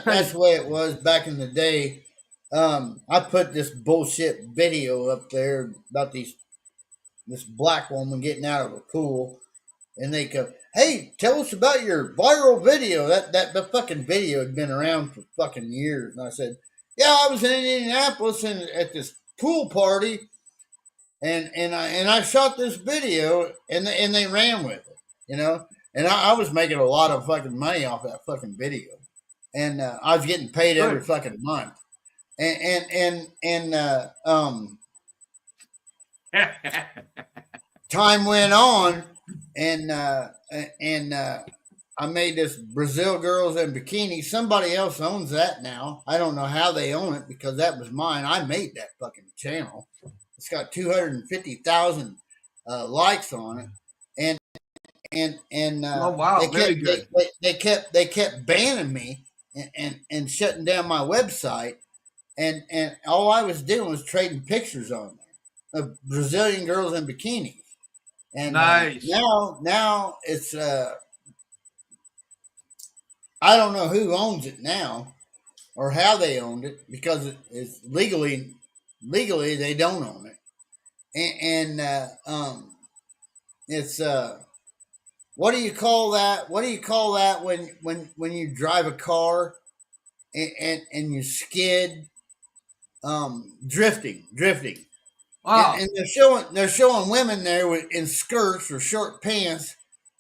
That's the way it was back in the day. I put this bullshit video up there about this black woman getting out of a pool, and they go, "Hey, tell us about your viral video." That fucking video had been around for fucking years, and I said, "Yeah, I was in Indianapolis and at this pool party." And I shot this video and they ran with it, and I was making a lot of fucking money off that fucking video, and I was getting paid every fucking month, and time went on, and I made this Brazil Girls in Bikinis. Somebody else owns that now. I don't know how they own it because that was mine. I made that fucking channel. It's got 250,000 likes on it, and oh wow, very good. They kept banning me and shutting down my website, and all I was doing was trading pictures on there of Brazilian girls in bikinis, and nice. Now it's I don't know who owns it now or how they owned it because it's legally they don't own it, and it's what do you call that? What do you call that when you drive a car and you skid? Drifting. Wow. And they're showing women there in skirts or short pants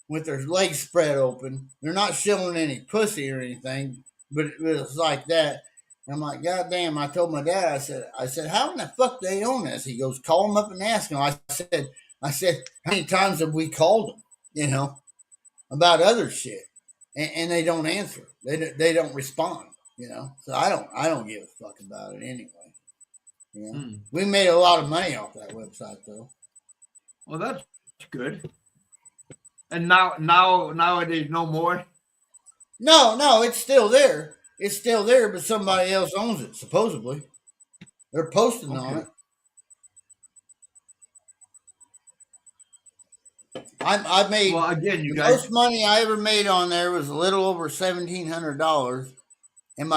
with their legs spread open. They're not showing any pussy or anything, but it was like that. I'm like, God damn, I told my dad, I said, how in the fuck they own this? He goes, call them up and ask them. I said, how many times have we called them, about other shit? And they don't answer. They don't respond, So I don't give a fuck about it anyway. We made a lot of money off that website though. Well, that's good. And nowadays no more? No, it's still there. It's still there, but somebody else owns it, supposedly. They're posting on it. I made the most money I ever made on there was a little over $1,700, and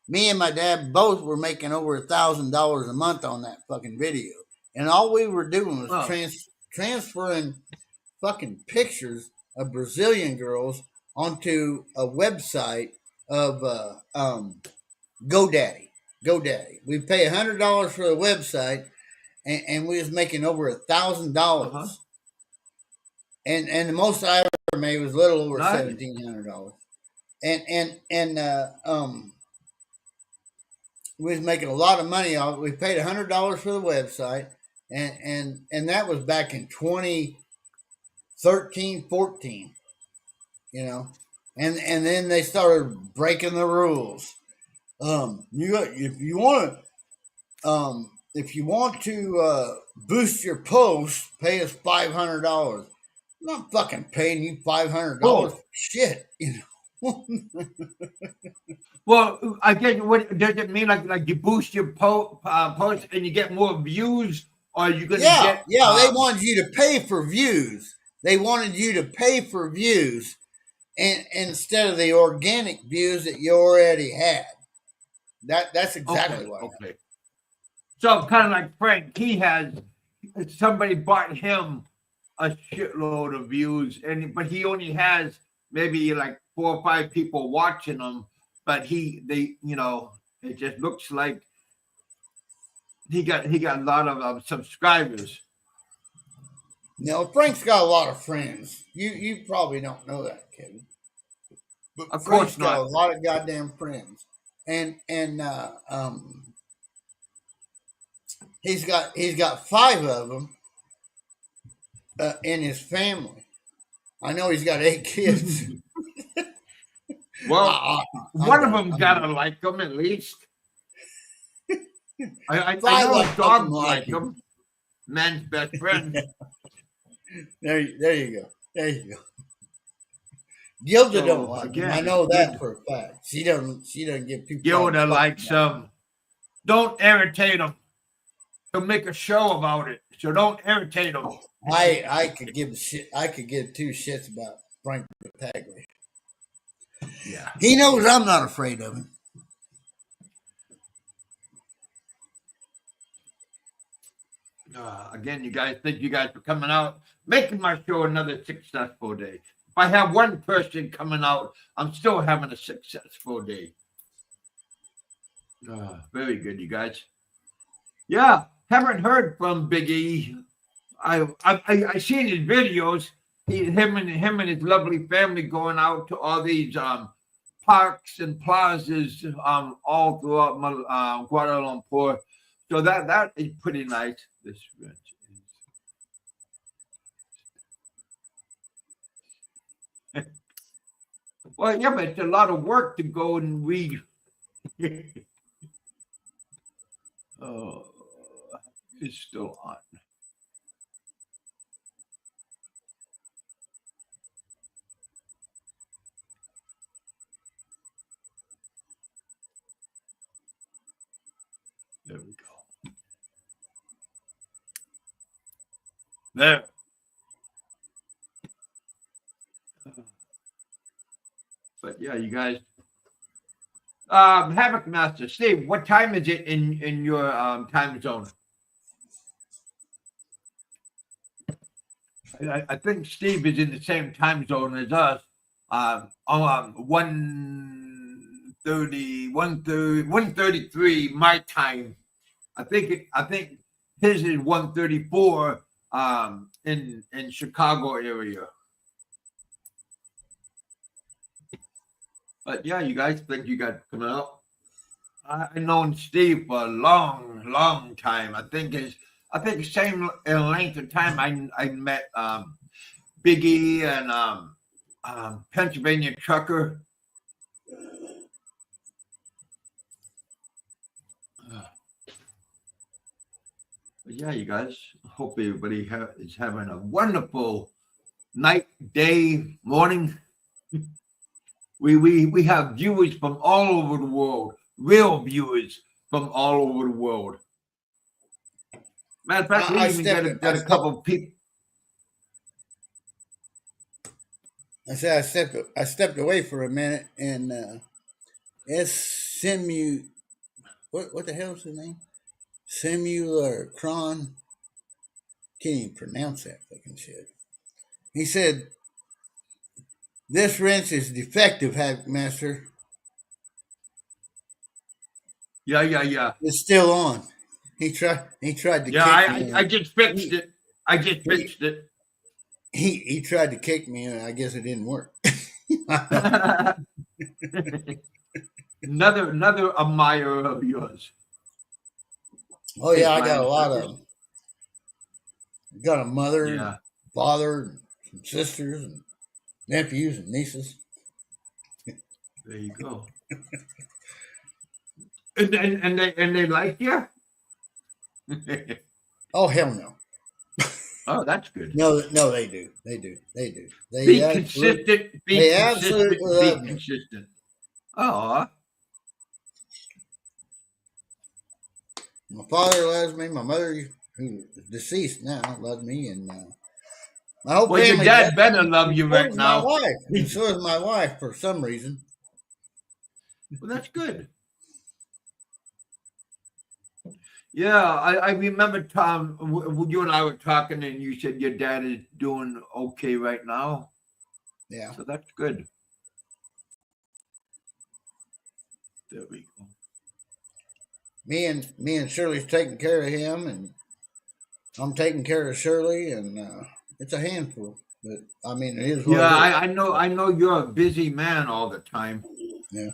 me and my dad both were making over $1,000 a month on that fucking video, and all we were doing was transferring fucking pictures of Brazilian girls onto a website of GoDaddy. GoDaddy. We pay $100 for the website, and we was making over $1,000. And the most I ever made was a little over $1,700. And we was making a lot of money off it. We paid $100 for the website, and that was back in 2013, 14. And then they started breaking the rules. If you want to boost your post, pay us $500. I'm not fucking paying you $500 for shit. Well, I guess what does it mean? Like you boost your post and you get more views, or you gonna get? Yeah. They wanted you to pay for views. They wanted you to pay for views, and instead of the organic views that you already had. That's exactly what. Okay. So kind of like Frank, somebody bought him a shitload of views, but he only has maybe like 4 or 5 people watching him. But it just looks like he got a lot of subscribers. Frank's got a lot of friends. You probably don't know that, Kevin. But of Frank's course not. Got a lot of goddamn friends, and he's got 5 of them in his family. I know he's got 8 kids. Well, one of them gotta like him at least. I know dogs like him. Man's best friend. There you go. Gilda don't like him. I know that for a fact. She doesn't give people. Gilda likes him. Don't irritate him. He'll make a show about it. So don't irritate him. I could give 2 shits about Frank Battaglia. Yeah. He knows I'm not afraid of him. Again, you guys, thank you guys for coming out, making my show another successful day. If I have one person coming out, I'm still having a successful day. Very good, you guys. Yeah, haven't heard from Big E. I seen his videos. Him and his lovely family going out to all these parks and plazas all throughout Kuala Lumpur. So that is pretty nice. This ranch is. Well, yeah, but it's a lot of work to go and read. Oh, it's still on. There we go. There. But yeah, you guys. HavocMaster, Steve, what time is it in your time zone? I think Steve is in the same time zone as us. 1:33 my time. I think his is 1:34 in Chicago area. But yeah, you guys, thank you guys for coming out. I've known Steve for a long time. I think same length of time I met Biggie and Pennsylvania Trucker. But yeah, you guys, hope everybody is having a wonderful night, day, morning. We have viewers from all over the world, real viewers from all over the world. Matter of fact, we even got a couple of people. I said I stepped away for a minute, and what the hell's his name? Samuel Cron. Can't even pronounce that fucking shit. He said, "This wrench is defective, HavocMaster." Yeah. It's still on. He tried to Yeah, kick me. I just fixed it. I just He, fixed it. he tried to kick me, and I guess it didn't work. Another admirer of yours. Oh Hey, yeah, I got a flying lot of circus. them. Got a mother, and Yeah. father, and some sisters, and nephews and nieces. There you go. And they like you. Oh hell no. Oh, that's good. No, they do. They do. They do. Be consistent. Be They absolutely consistent. Be love me. consistent. Oh, My father loves me. My mother, who is deceased now, loves me, and my whole well, your family does. dad better love you So right does my now. wife, and so does my wife for some reason. Well, that's good. Yeah, I remember, Tom, you and I were talking, and you said your dad is doing okay right now. Yeah. So that's good. There we go. Me and Shirley's taking care of him, and I'm taking care of Shirley, and it's a handful. But I mean, it is what Yeah, it is. I know you're a busy man all the time. Yeah.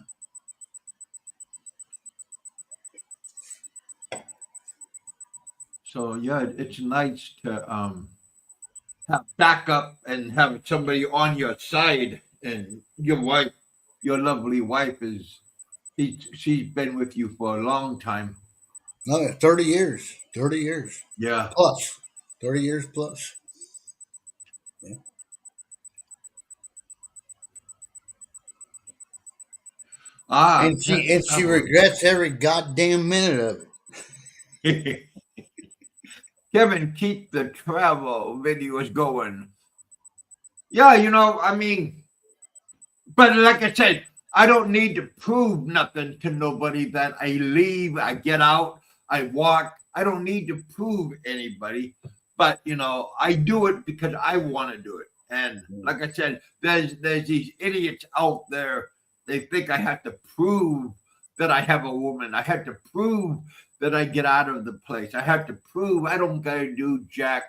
So yeah, it's nice to have backup and have somebody on your side. And your wife, your lovely wife, she's been with you for a long time. No, 30 years. 30 years Yeah. plus. 30 years plus. Yeah. And she regrets every goddamn minute of it. Kevin, keep the travel videos going. Yeah, I mean, but like I said, I don't need to prove nothing to nobody that I leave, I get out, I walk. I don't need to prove anybody, but I do it because I want to do it. And like I said, there's these idiots out there. They think I have to prove that I have a woman. I have to prove that I get out of the place. I have to prove I don't gotta do jack.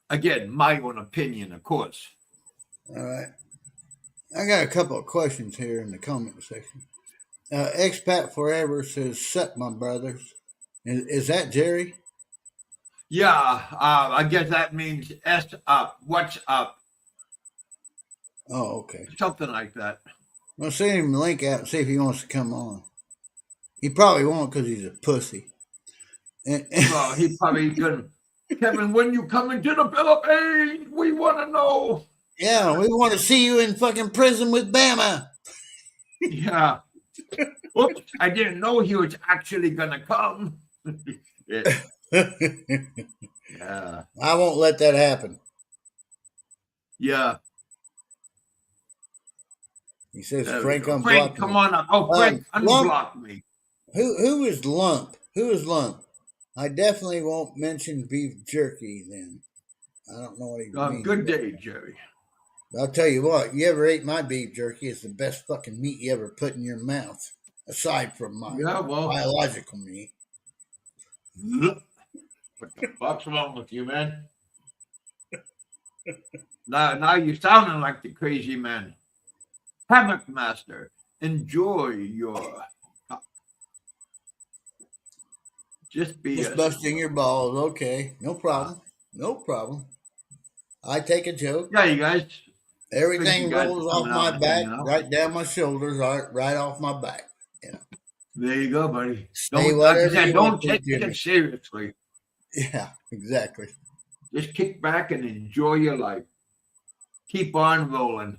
Again, my own opinion, of course. All right. I got a couple of questions here in the comment section. Expat Forever says, "Suck my brothers." Is that Jerry? Yeah, I guess that means S up. What's up? Oh, okay. Something like that. I'll send him the link out and see if he wants to come on. He probably won't because he's a pussy. Well, he probably couldn't. Kevin, when you come into the Philippines, we want to know. Yeah, we want to see you in fucking prison with Bama. Yeah. Oops, I didn't know he was actually going to come. Yeah. I won't let that happen. Yeah. He says There Frank unblocked Frank, come on up. Oh, Frank, unblock me. Who is Lump? Who is Lump? I definitely won't mention beef jerky then. I don't know what he means. Good day, Jerry. I'll tell you what, you ever ate my beef jerky, it's the best fucking meat you ever put in your mouth. Aside from my biological meat. What the fuck's wrong with you, man? Now you're sounding like the crazy man. HavocMaster, enjoy your just busting your balls. Okay, no problem. No problem. I take a joke. Yeah, you guys. Everything rolls off my back, right down my shoulders, right off my back. There you go, buddy. Don't take it seriously. Yeah, exactly. Just kick back and enjoy your life. Keep on rolling.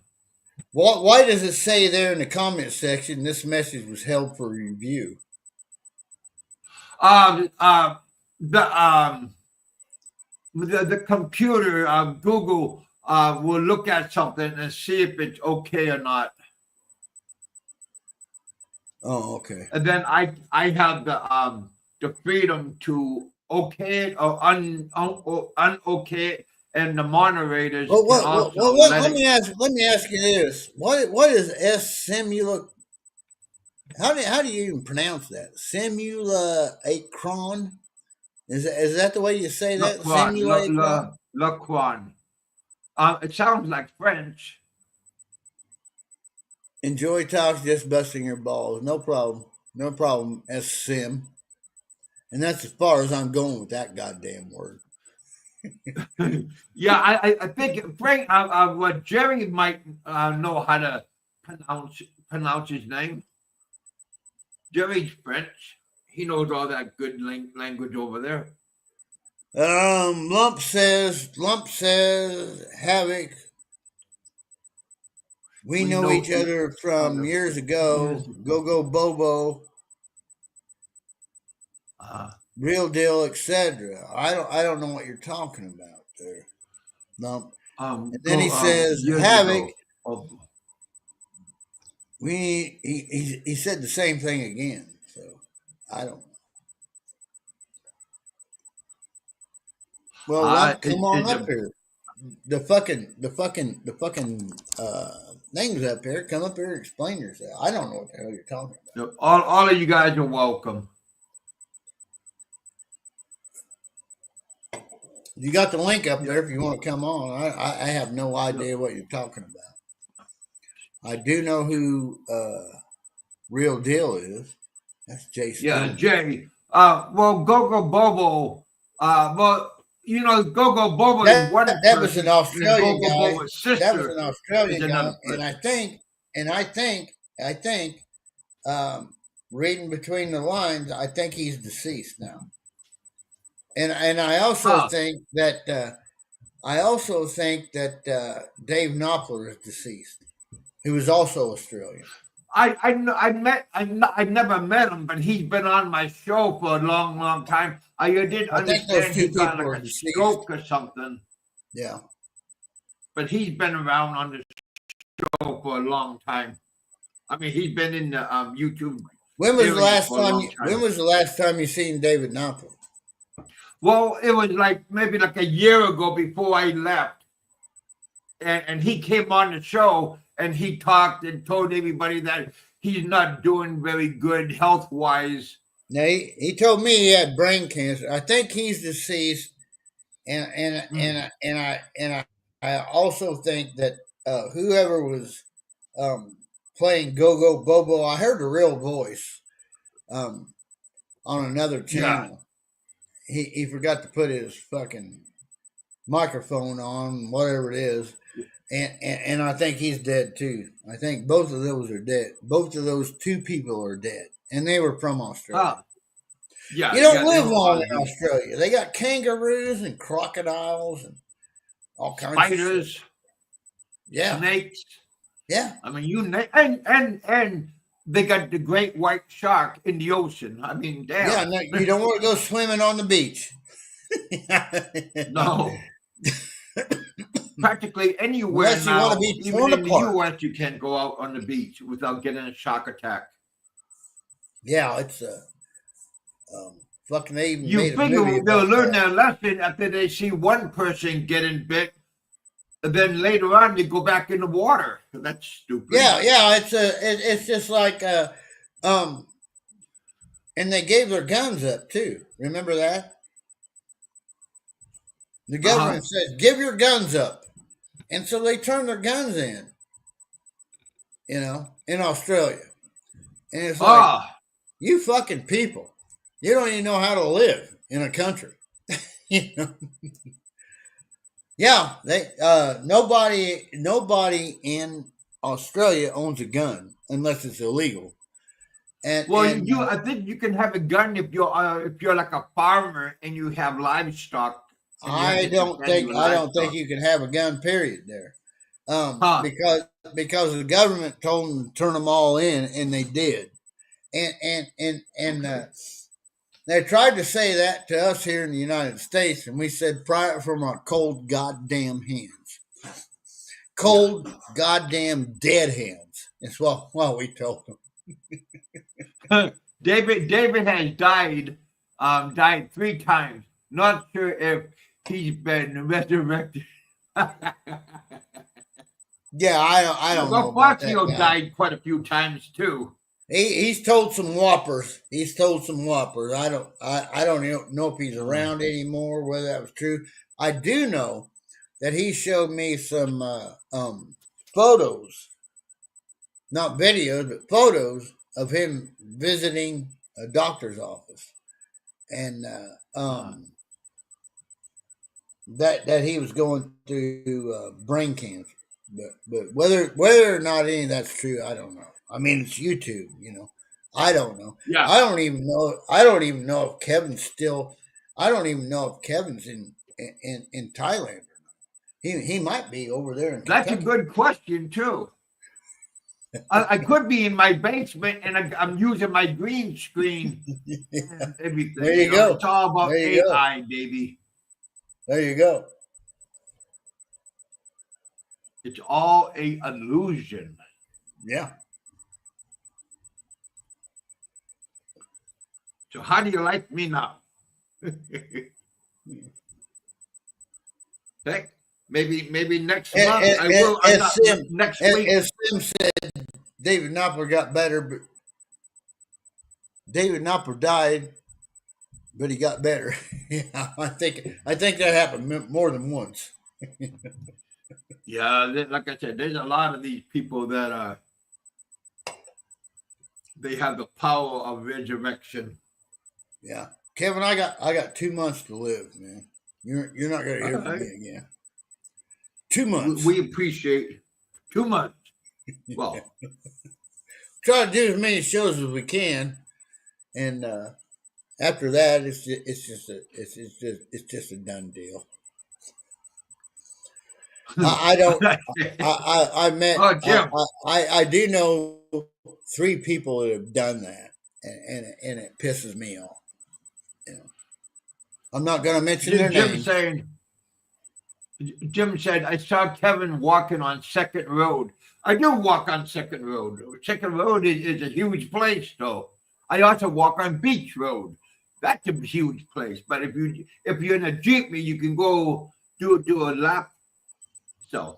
Why does it say there in the comment section this message was held for review? The computer, Google, will look at something and see if it's okay or not. Oh, okay. And then I have the freedom to okay it or un-okay it and the moderators Well, can also let me ask you this: what is S simula? How do you even pronounce that? Simulacron? Is that the way you say that? Simulacron? Laquan. It sounds like French. Enjoy talks, just busting your balls. No problem. No problem. S sim. And that's as far as I'm going with that goddamn word. Yeah, I think Frank, what Jerry might know how to pronounce his name. Jerry's French. He knows all that good language over there. Lump says, Havoc. We know each other from years ago. Go Bobo. Real deal, etc. I don't know what you're talking about there. Lump. And then he says, Havoc. He said the same thing again. So I don't know. Well, come on up here. The fucking names up here. Come up here and explain yourself. I don't know what the hell you're talking about. All of you guys are welcome. You got the link up there if you want to come on. I have no idea what you're talking about. I do know who Real Deal is. That's Jason. Yeah, Jay. Well, Gogo Bobo. Well, you know, Gogo Bobo is one. That was an Australian guy. That was an Australian guy, and I think, reading between the lines, I think he's deceased now. And I also think that Dave Knopfler is deceased. He was also Australian. I never met him, but he's been on my show for a long time. I did understand he got like a stroke or something. Yeah. But he's been around on the show for a long time. I mean, he's been in the YouTube. When was the last time you seen David Knopfler? Well, it was maybe a year ago before I left. And he came on the show and he talked and told everybody that he's not doing very good health-wise. Now, he told me he had brain cancer. I think he's deceased. And I also think that whoever was playing Go Bobo, I heard the real voice on another channel. Yeah. He forgot to put his fucking microphone on, whatever it is, and I think he's dead too. I think both of those are dead. Both of those two people are dead, and they were from Australia. Yeah, you don't live long in Australia. They got kangaroos and crocodiles and all kinds of spiders. Yeah, snakes. Yeah, I mean and they got the great white shark in the ocean. I mean, damn. Yeah, no, you don't want to go swimming on the beach. No. Practically anywhere now, even in the U.S., you can't go out on the beach without getting a shark attack. Yeah, it's fucking. They even you made figure a movie they'll learn that. their lesson after they see one person getting bit, and then later on they go back in the water. That's stupid. Yeah, it's just like and they gave their guns up too. Remember that? The government said, "Give your guns up," and so they turned their guns in. You know, in Australia, and it's like, you fucking people, you don't even know how to live in a country. You know. Yeah, they nobody in Australia owns a gun unless it's illegal. And I think you can have a gun if you're like a farmer and you have livestock. I don't think you can have a gun. Period. There, because the government told them to turn them all in, and they did, and they tried to say that to us here in the United States, and we said, "Pry it from our cold goddamn hands, cold goddamn dead hands." That's what we told them. David has died 3 times. Not sure if he's been resurrected Yeah, I don't know Well, about that Fazio guy. died quite a few times too. He's told some whoppers. He's told some whoppers. I don't know if he's Oh, around anymore. Whether that was true, I do know that he showed me some photos, not videos, but photos of him visiting a doctor's office, and uh, that he was going through brain cancer. But whether or not any of that's true, I don't know. I mean, it's YouTube, you know. I don't know. yeah, I don't even know. I don't even know if Kevin's still. I don't even know if Kevin's in Thailand. He might be over there in that's a Kentucky. good question too. I could be in my basement and I'm using my green screen and There everything. you go. It's all about There you go. AI, baby. There you go. It's all a illusion. Yeah. So how do you like me now? Heck, maybe next month I will. I got next week. As Sim said, David Knopper got better, but David Knopper died, but he got better. Yeah, I think that happened more than once. Yeah, like I said, there's a lot of these people that they have the power of resurrection. Yeah, Kevin, I got 2 months to live, man. You're not gonna All hear from right. me again. 2 months. We appreciate too much. Well, Try to do as many shows as we can, and after that, it's just a done deal. I don't. I met. oh, Jim, I do know 3 people that have done that, and it pisses me off. You know, I'm not going to mention their Jim names. saying, Jim said, I saw Kevin walking on Second Road. I do walk on Second Road. Second Road is a huge place, though. I also walk on Beach Road. That's a huge place. But if you're in a jeepney, you can go do a lap. So,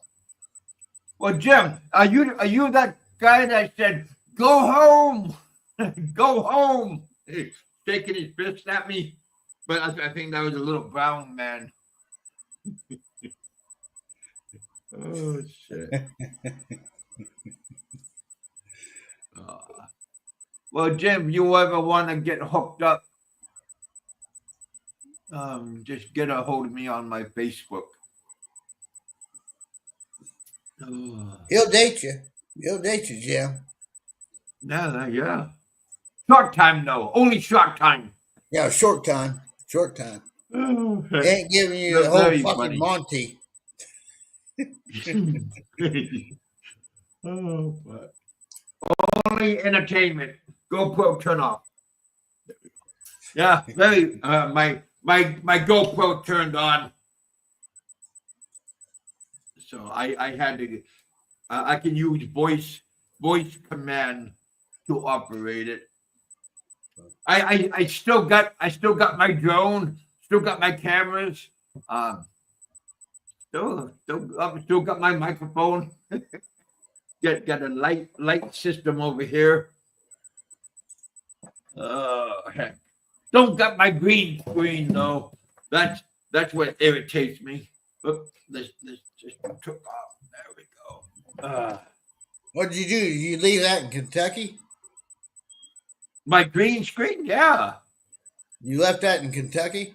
well, Jim, are you that guy that said go home, go home, shaking his fist at me? But I think that was a little brown man. Oh shit. Uh, well, Jim, you ever want to get hooked up? Just get a hold of me on my Facebook. Oh, He'll date you. He'll date you, Jim. yeah. Short time though, only short time. Yeah, short time. Short time. Oh, He ain't giving you the whole very fucking funny. Monty. Oh, but only entertainment. GoPro turn off. Yeah, very. My GoPro turned on, so I had to. I can use voice command to operate it. I still got my drone. Still got my cameras. Um, still got my microphone. Got a light system over here. Heck. Don't got my green screen though. That's what irritates me. Look, this just took off. There we go. What did you do? Did you leave that in Kentucky? My green screen, yeah. You left that in Kentucky?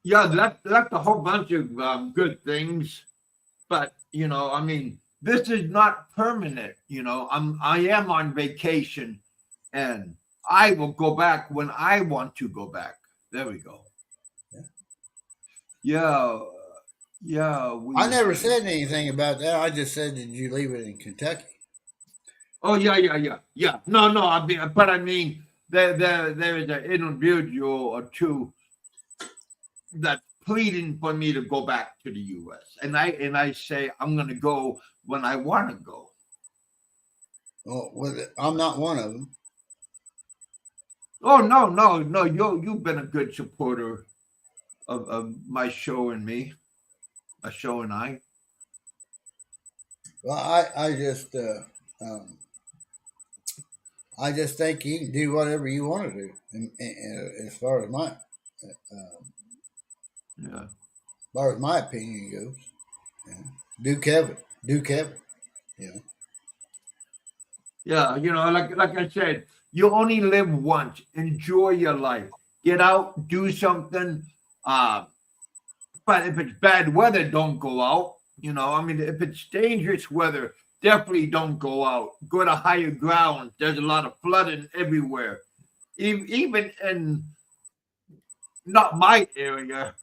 Yeah, left a whole bunch of good things. But I mean, this is not permanent, I am on vacation and I will go back when I want to go back. There we go. Yeah. Yeah. I never said anything about that. I just said, did you leave it in Kentucky? Oh yeah. No. I mean, there is an individual or two that's pleading for me to go back to the U.S. and I say I'm going to go when I want to go. Oh, well, I'm not one of them. Oh no. You've been a good supporter of my show and me. a show and I. Well, I just think you can do whatever you want to do, as far as Yeah. my opinion goes. You know, do Kevin. You know, Yeah, like I said, you only live once. Enjoy your life. Get out, do something. Uh, but if it's bad weather, don't go out. I mean, if it's dangerous weather, definitely don't go out. Go to higher ground. There's a lot of flooding everywhere. Even in not my area,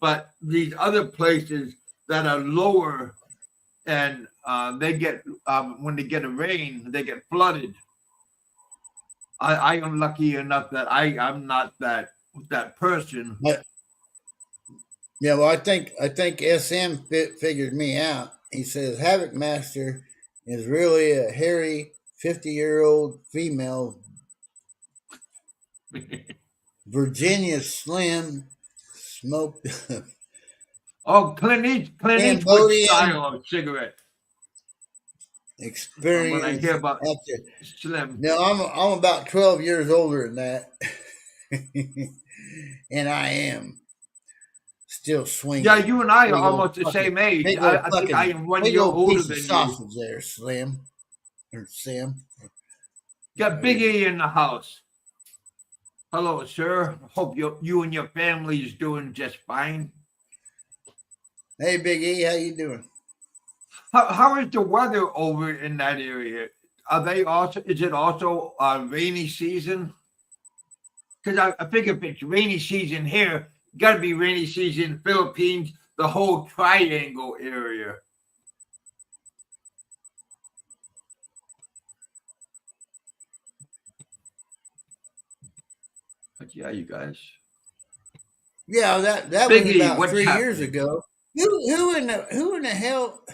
but these other places that are lower, and they get when they get a rain, they get flooded. I am lucky enough that I'm not that person. but yeah, well, I think SM figured me out. He says HavocMaster is really a hairy 50-year-old female, Virginia Slim, smoked Oh, Clint Eastwood Cambodian style of cigarette. When I experience hear about after. Slim. No, I'm about 12 years older than that, and I am still swinging. Yeah, you and I are Big old almost the fucking, same age. big old I think I am 1 big year old older piece of than you. sausage there, Slim or Sim. Got Big E in the house. Hello, sir. Hope you and your family is doing just fine. Hey, Big E, how you doing? How is the weather over in that area? Is it also rainy season? Because I figure if it's rainy season here, got to be rainy season Philippines, the whole triangle area. But yeah, you guys. Yeah, that Big was E, about what's 3 years happening? ago. Who in the hell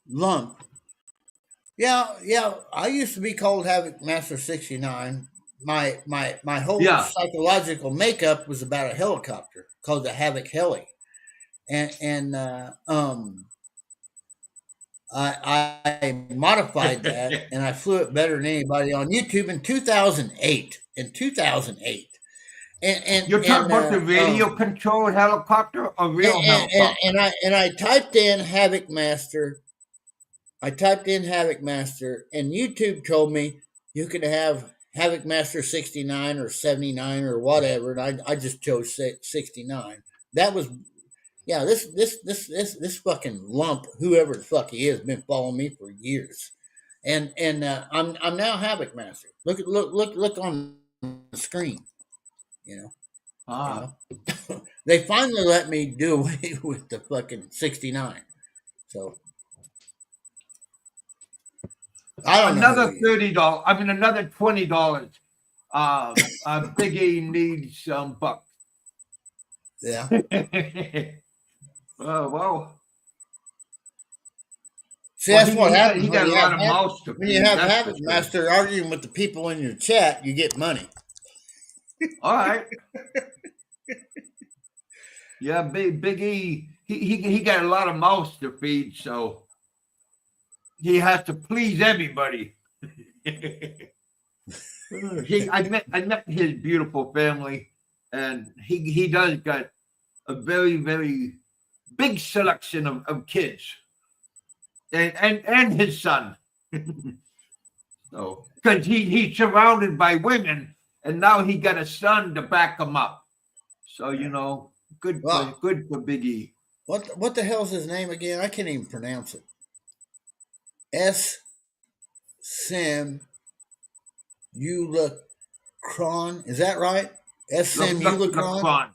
lump? Yeah. I used to be called Havoc Master 69. My whole Yeah. psychological makeup was about a helicopter called the Havoc Heli, and I modified that and I flew it better than anybody on YouTube in 2008. You're talking And about the radio controlled helicopter or real helicopter? and I typed in Havoc Master. I typed in Havoc Master, and YouTube told me you could have Havoc Master 69 or 79 or whatever, and I just chose 69. That was this fucking lump, whoever the fuck he is, been following me for years, and I'm now Havoc Master. Look on the screen, you know. Ah. They finally let me do away with the fucking 69. So I don't know. Another $30. I mean, another $20. Big E needs some bucks. Yeah. Oh well. See, that's what happens He got a lot of mouths to when you feed. have That's Havoc for sure. Master arguing with the people in your chat. You get money. All right. Yeah, Big E. He got a lot of mouths to feed, so he has to please everybody. I met his beautiful family, and he does got a very, very big selection of kids, and his son. So because he's surrounded by women, and now he got a son to back him up. So good for Big E. What the hell's his name again? I can't even pronounce it. S. Sim Ulacron. Is that right? S. Sim Ulacron.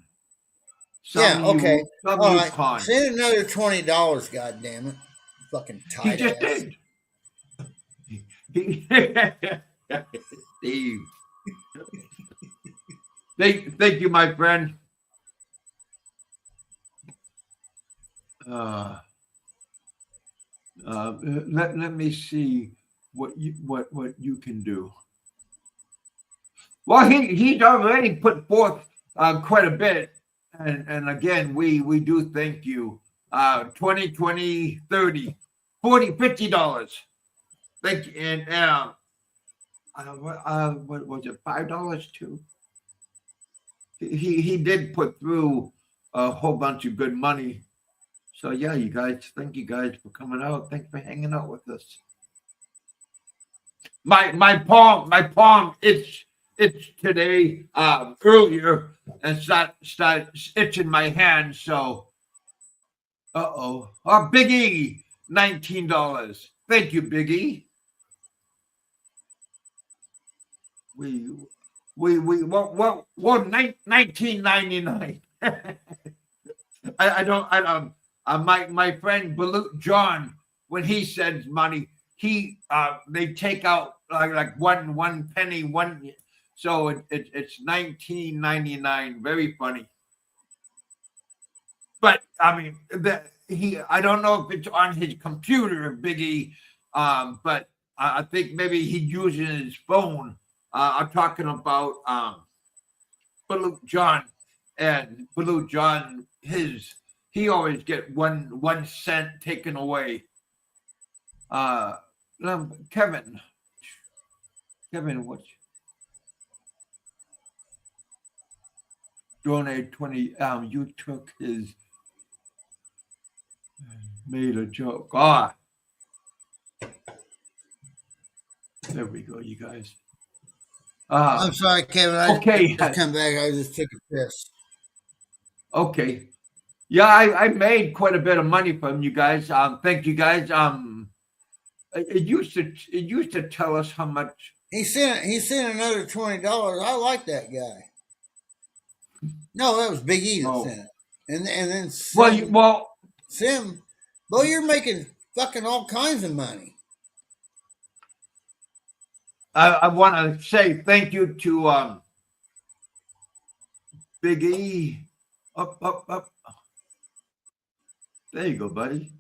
Yeah. Okay. All right. Send another $20. God damn it! Fucking tight. He just did. Steve. Thank you, my friend. Let me see what you can do. Well, he's already put forth quite a bit. And again, we do thank you. 20, 20, 30, 40, $50. Thank you. And what was it? $5 too. He did put through a whole bunch of good money. So yeah, you guys, thank you guys for coming out. Thanks for hanging out with us. My palm it's today earlier and start itching my hand. So Big E, $19. Thank you, Big E. Well, 19.99. I don't my friend Balut John, when he sends money, they take out like one penny, one, so it's 19.99. Very funny. But I mean I don't know if it's on his computer, Biggie, but I think maybe he's using his phone. I'm talking about Balut John, and Balut John, he always get 1 cent taken away. Kevin, what? Donate 20. You took his, made a joke. There we go, you guys. I'm sorry, Kevin. Okay. I come back. I just took a piss. Okay. Yeah, I made quite a bit of money from you guys. Thank you guys. It used to tell us how much. He sent another $20. I like that guy. No, that was Big E that sent it. And then Sim, boy, you're making fucking all kinds of money. I want to say thank you to Big E. Up. There you go, buddy.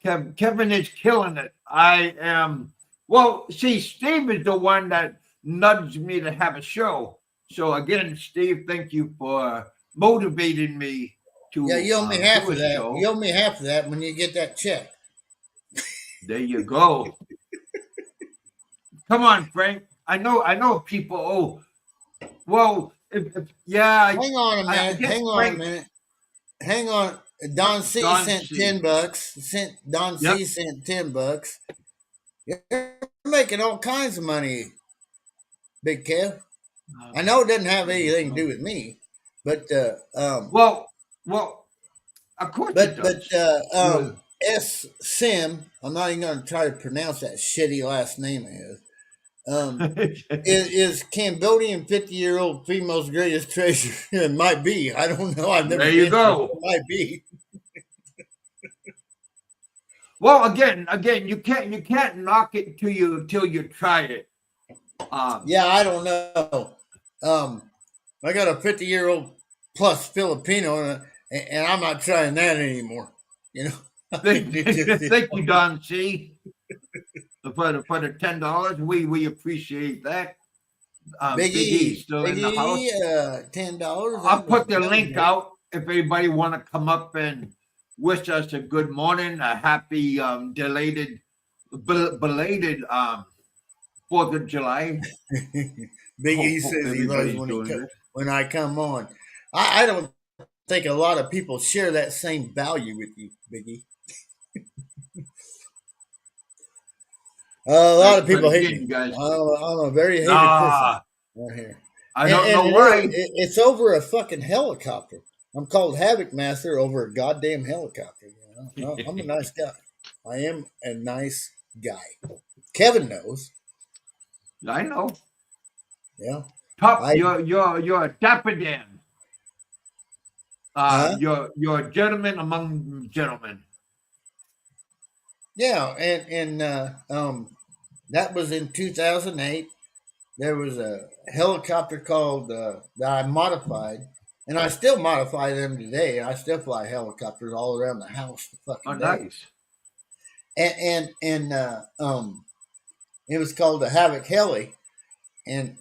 Kevin is killing it. I am. Well, see, Steve is the one that nudged me to have a show. So again, Steve, thank you for motivating me to. Yeah, you owe me half of that. Show. You owe me half of that when you get that check. There you go. Come on, Frank. I know people. Oh, well, yeah. Hang on a minute. Hang on. Don C sent $10. Don C sent $10. You're making all kinds of money, Big Kev. I know it doesn't have anything to do with me, but well, of course. But S Sim, I'm not even going to try to pronounce that shitty last name of his. Is Cambodian 50-year-old female's greatest treasure? It might be. I don't know. I've never. There you go. It might be. Well, again, you can't knock it till you try it. Yeah, I don't know. I got a 50-year-old plus Filipino, and I'm not trying that anymore. You know. Thank you, Don C. For the $10, we appreciate that. Big E still in the house. $10. I'll put the link out if anybody want to come up and wish us a good morning, a happy belated 4th of July. Big E says he loves when I come on. I don't think a lot of people share that same value with you, Big E. A lot of people hate me. Guys. I'm a very hated person right here. I don't know why. It's over a fucking helicopter. I'm called HavocMaster over a goddamn helicopter. You know? I'm a nice guy. I am a nice guy. Kevin knows. I know. Yeah. You're a dapper Dan. You're a gentleman among gentlemen. Yeah, and that was in 2008. There was a helicopter called that I modified, and I still modify them today. I still fly helicopters all around the house. Nice. And it was called the Havoc Heli, and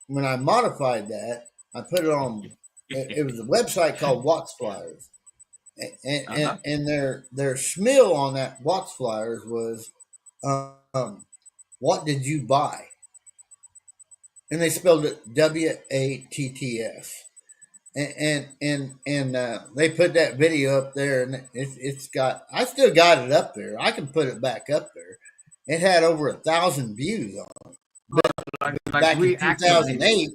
when I modified that, I put it on. It was a website called Watts Flyers, and their smill on that Watts Flyers was, what did you buy? And they spelled it WATTS. And they put that video up there, and it's got. I still got it up there. I can put it back up there. It had over 1,000 views on it. But back in 2008,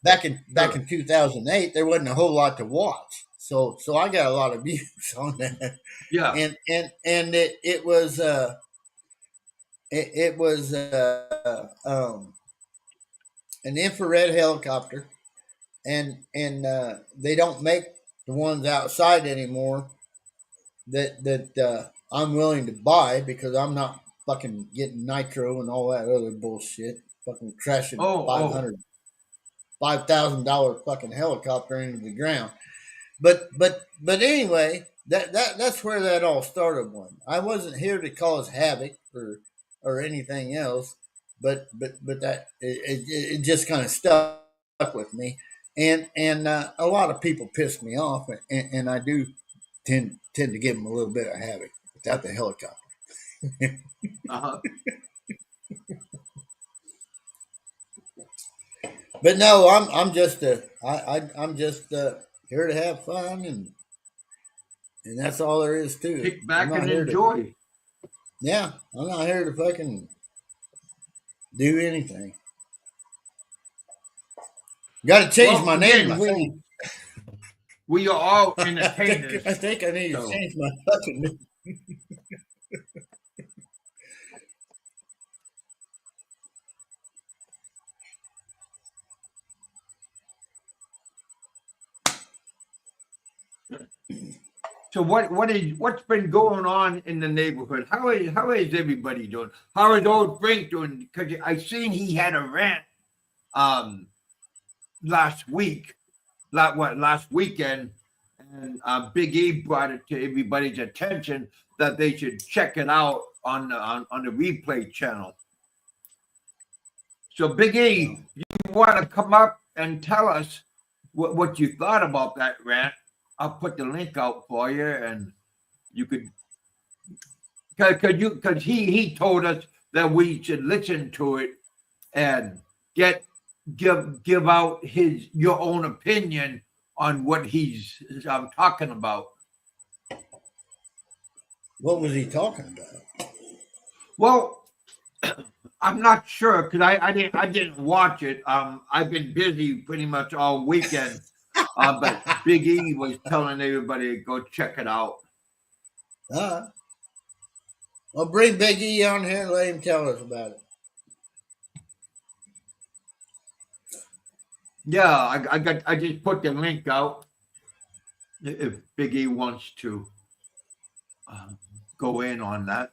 back in 2008, there wasn't a whole lot to watch. So I got a lot of views on that. Yeah. And it was an infrared helicopter. And they don't make the ones outside anymore that I'm willing to buy because I'm not fucking getting nitro and all that other bullshit. Fucking crashing $5,000 fucking helicopter into the ground. But anyway, that's where that all started. One, I wasn't here to cause havoc or anything else, but that it just kind of stuck with me. And a lot of people piss me off, and I do tend to give them a little bit of havoc without the helicopter. Uh-huh. But no, I'm just I'm just here to have fun, and that's all there is to it. Kick back and enjoy. Yeah, I'm not here to fucking do anything. Got to change my name. We are all entertainers. I think I need to change my fucking name. So what's been going on in the neighborhood? How is everybody doing? How is old Frank doing? Because I seen he had a rant last weekend, and Big E brought it to everybody's attention that they should check it out on the replay channel. So Big E, you want to come up and tell us what you thought about that rant? I'll put the link out for you, and you could, because he told us that we should listen to it and give out your own opinion on what he's talking about. What was he talking about? Well, I'm not sure because I didn't watch it. I've been busy pretty much all weekend. But Big E was telling everybody to go check it out. Well, bring Big E on here and let him tell us about it. Yeah, I just put the link out. If Big E wants to go in on that,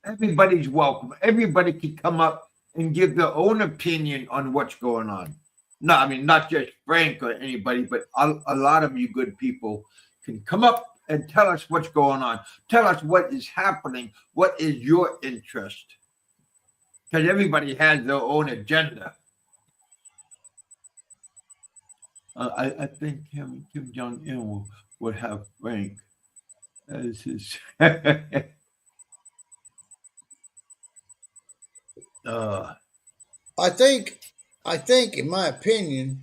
everybody's welcome. Everybody can come up and give their own opinion on what's going on. No, I mean, not just Frank or anybody, but a lot of you good people can come up and tell us what's going on. Tell us what is happening. What is your interest? Because everybody has their own agenda. I think Kim Jong-un would have Frank as his. I think, in my opinion,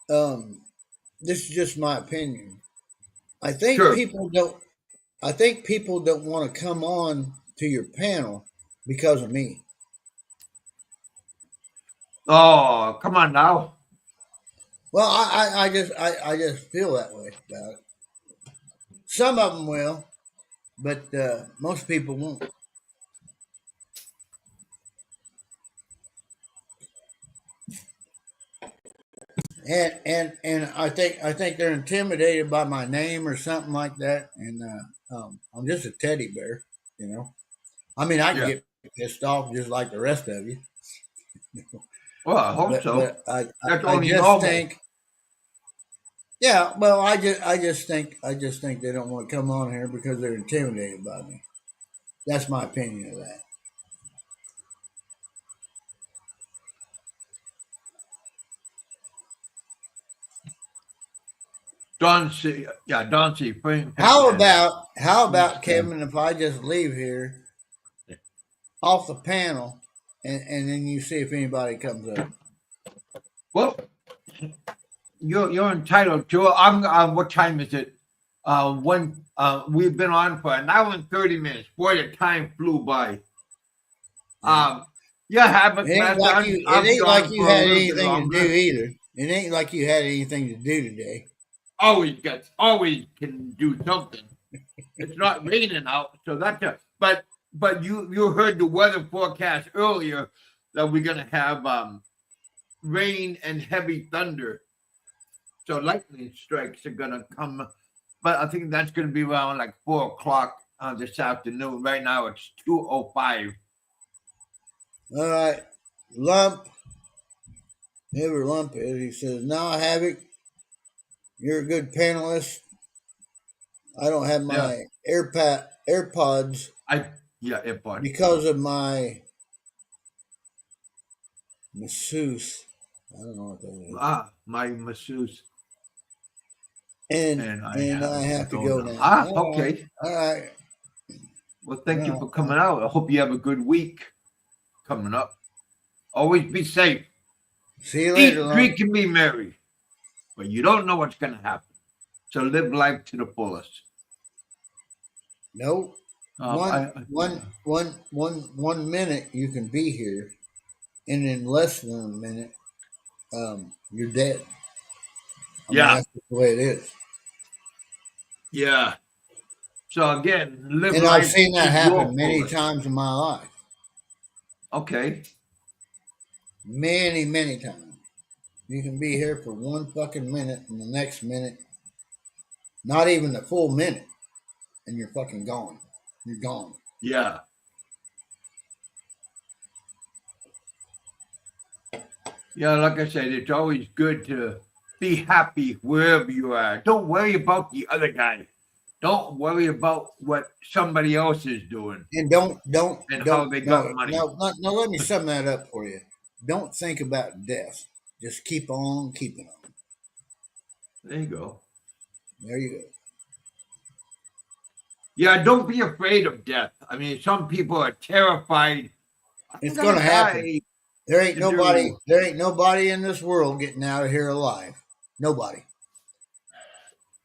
this is just my opinion. I think people don't want to come on to your panel because of me. Oh, come on now. Well, I just feel that way about it. Some of them will, but most people won't. And I think they're intimidated by my name or something like that. And I'm just a teddy bear, you know. I mean, I can get pissed off just like the rest of you. Well, I hope so. But That's I only just normal. think, yeah. Well, I just think they don't want to come on here because they're intimidated by me. That's my opinion of that. Don C. Yeah, Don C. Frank. How and about Kevin? If I just leave here off the panel, and then you see if anybody comes up. Well, you're entitled to. What time is it? When we've been on for an hour and 30 minutes. Boy, the time flew by. Yeah, Havoc It ain't Master. like you had anything to do either. It ain't like you had anything to do today. Always can do something. It's not raining out, so that's a. But you heard the weather forecast earlier that we're gonna have rain and heavy thunder. So lightning strikes are gonna come, but I think that's gonna be around like 4 o'clock this afternoon. Right now it's 2:05. All right, Lump. Whoever Lump is, he says, "No, Havoc, you're a good panelist. I don't have my AirPods AirPods because of my masseuse. I don't know what that is. My masseuse. And I have to go now. Okay. All right. Well, thank you for coming out. I hope you have a good week coming up. Always be safe. See you later. Eat, drink, and be merry. But you don't know what's going to happen. So live life to the fullest. Nope. 1 minute you can be here, and in less than a minute, you're dead. That's the way it is. Yeah. So again, live and life. I've seen that happen many times in my life. Okay. Many, many times. You can be here for 1 fucking minute, and the next minute, not even a full minute, and you're fucking gone. You're gone. Yeah. Yeah, like I said, it's always good to be happy wherever you are. Don't worry about the other guy. Don't worry about what somebody else is doing. And how they got money. No, let me sum that up for you. Don't think about death. Just keep on keeping on. There you go. There you go. Yeah, don't be afraid of death. I mean, some people are terrified. It's going to happen. There ain't nobody in this world getting out of here alive. Nobody.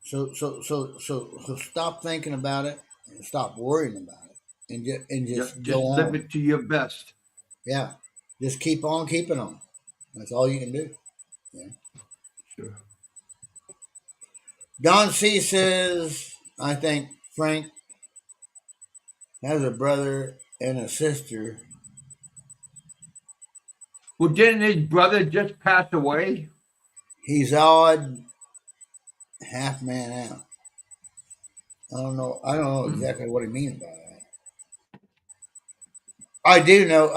So stop thinking about it and stop worrying about it and just go on. Live it to your best. Yeah. Just keep on keeping on. That's all you can do. Yeah. Sure. Don C says, I think Frank has a brother and a sister. Well, didn't his brother just pass away? He's odd, half man out. I don't know exactly what he means by that. I do know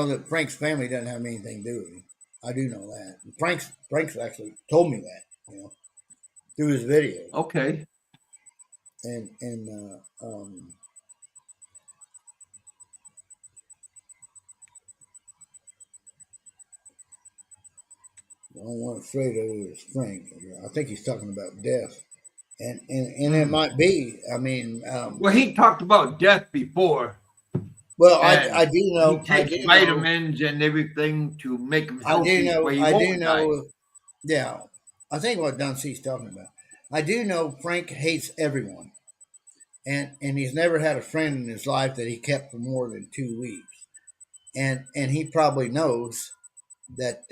that Frank's family doesn't have anything to do with him. I do know that. Frank's actually told me that, through his video. Okay. And the only one afraid of it is Frank. I think he's talking about death. And it might be. I mean, well, he talked about death before. Well, I do know. He takes vitamins and everything to make him healthy. I do know. Yeah, I think what Don C's talking about. I do know Frank hates everyone, and he's never had a friend in his life that he kept for more than 2 weeks, and he probably knows that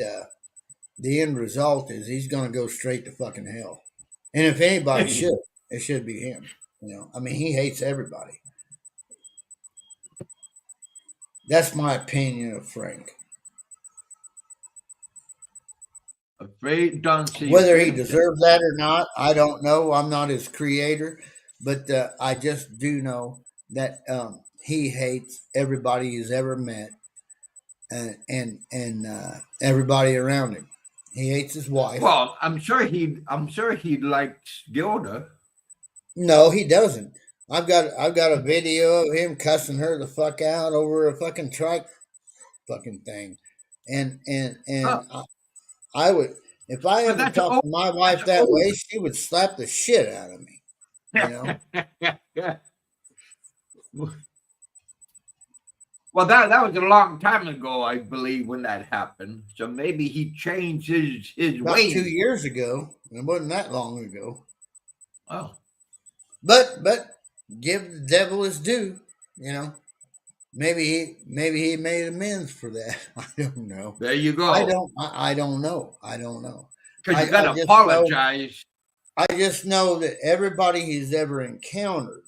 the end result is he's going to go straight to fucking hell. And if anybody should, it should be him. I mean, he hates everybody. That's my opinion of Frank. Afraid Don C. Whether he deserves that or not, I don't know. I'm not his creator, but I just do know that he hates everybody he's ever met, and everybody around him. He hates his wife. Well, I'm sure he likes Gilda. No, he doesn't. I've got a video of him cussing her the fuck out over a fucking trike fucking thing, and I would, If I But ever that's talked old. to my wife That's that old. way, she would slap the shit out of me. You know? Well, that was a long time ago, I believe, when that happened. So maybe he changed his About 2 ways. years ago. It wasn't that long ago. Oh, But give the devil his due. You know, maybe he made amends for that. I don't know. there you I go. don't. I don't know. I don't know. Because you got I to just know. apologize. I just know that everybody he's ever encountered,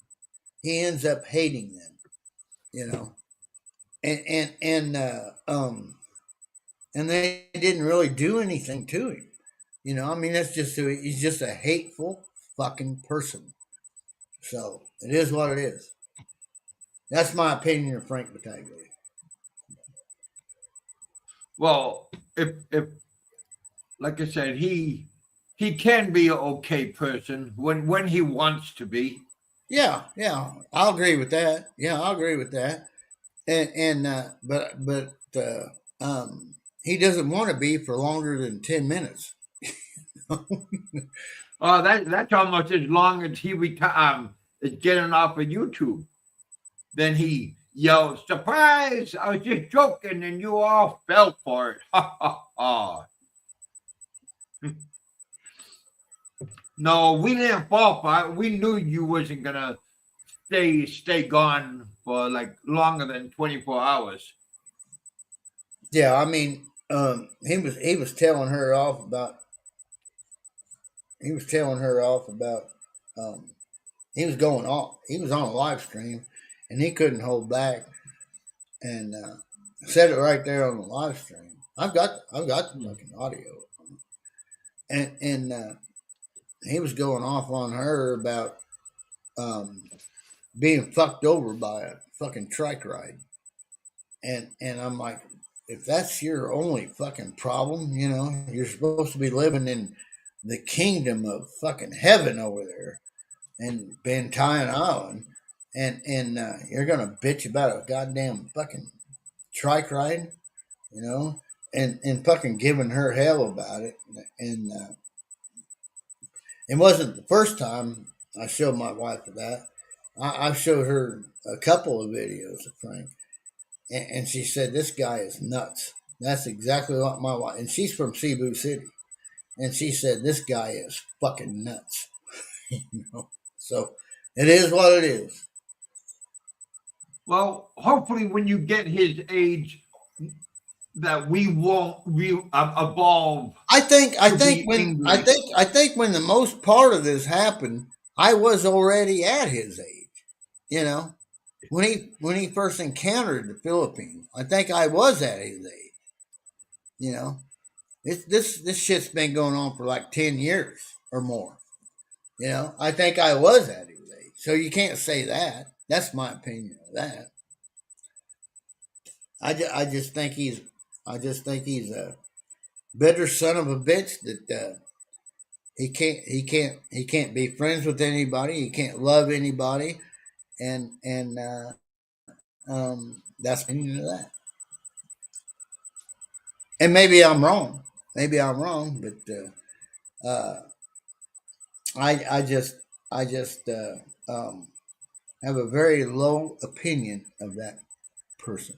he ends up hating them. You know, and they didn't really do anything to him. You know, I mean, he's just a hateful fucking person. So it is what it is. That's my opinion of Frank Battaglia. Well, if like I said, he can be an okay person when he wants to be. Yeah, I'll agree with that. Yeah, I'll agree with that. But he doesn't want to be for longer than 10 minutes. That's almost as long as he is getting off of YouTube. Then he yelled, "Surprise! I was just joking, and you all fell for it." Ha ha ha. No, we didn't fall for it. We knew you wasn't gonna stay gone for like longer than 24 hours. Yeah, I mean, he was telling her off about he was telling her off about he was going off. He was on a live stream, and he couldn't hold back, and said it right there on the live stream. I've got the fucking audio, and he was going off on her about being fucked over by a fucking trike ride, and I'm like, if that's your only fucking problem, you know, you're supposed to be living in the kingdom of fucking heaven over there in Bantayan Island, and you're gonna bitch about a goddamn fucking trike ride, you know, and fucking giving her hell about it, and it wasn't the first time I showed my wife that. I showed her a couple of videos of Frank, and she said, "This guy is nuts." That's exactly what my wife, and she's from Cebu City, and she said, "This guy is fucking nuts." You know, so it is what it is. Well, hopefully, when you get his age, that we won't evolve. I think when the most part of this happened, I was already at his age. You know, when he first encountered the Philippines, I think I was at his age. You know, this shit's been going on for like 10 years or more. You know, I think I was at his age, so you can't say that. That's my opinion of that. I just think he's a bitter son of a bitch that he can't be friends with anybody. He can't love anybody, and that's my opinion of that. And maybe I'm wrong. But I just have a very low opinion of that person.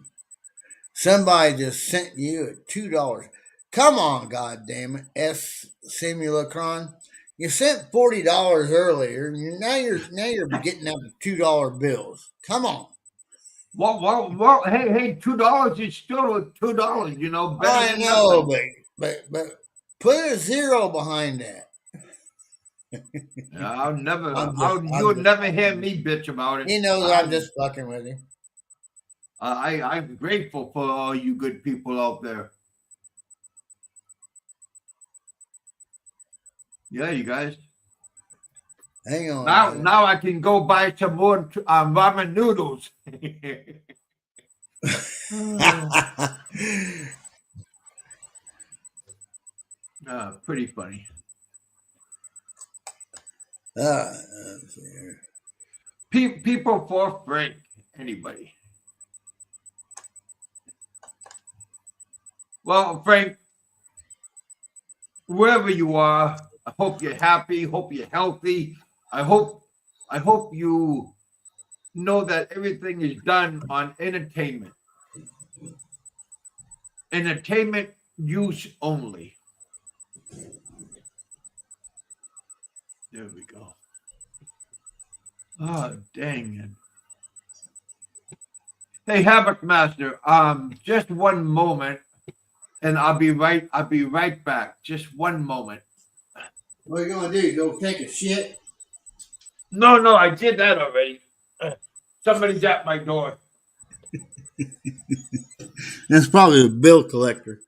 Somebody just sent you a $2. Come on, goddamn it, S Simulacron. You sent $40 earlier, and now you're getting out of $2 bills. Come on. Well. Hey, $2 is still $2. You know, better I than know, nothing. but put a zero behind that. I'll never. You'll never hear me bitch about it. He knows I'm just fucking with him. I'm grateful for all you good people out there. Yeah, you guys. Hang on. Now I can go buy some more ramen noodles. Pretty funny. Let's see here. People for Frank. Anybody. Well, Frank, wherever you are, I hope you're happy. Hope you're healthy. I hope you know that everything is done on entertainment. Entertainment use only. There we go. Oh, dang it. Hey, HavocMaster, just one moment, and I'll be right back. Just one moment. What are you gonna do? You go take a shit? No, I did that already. Somebody's at my door. That's probably a bill collector.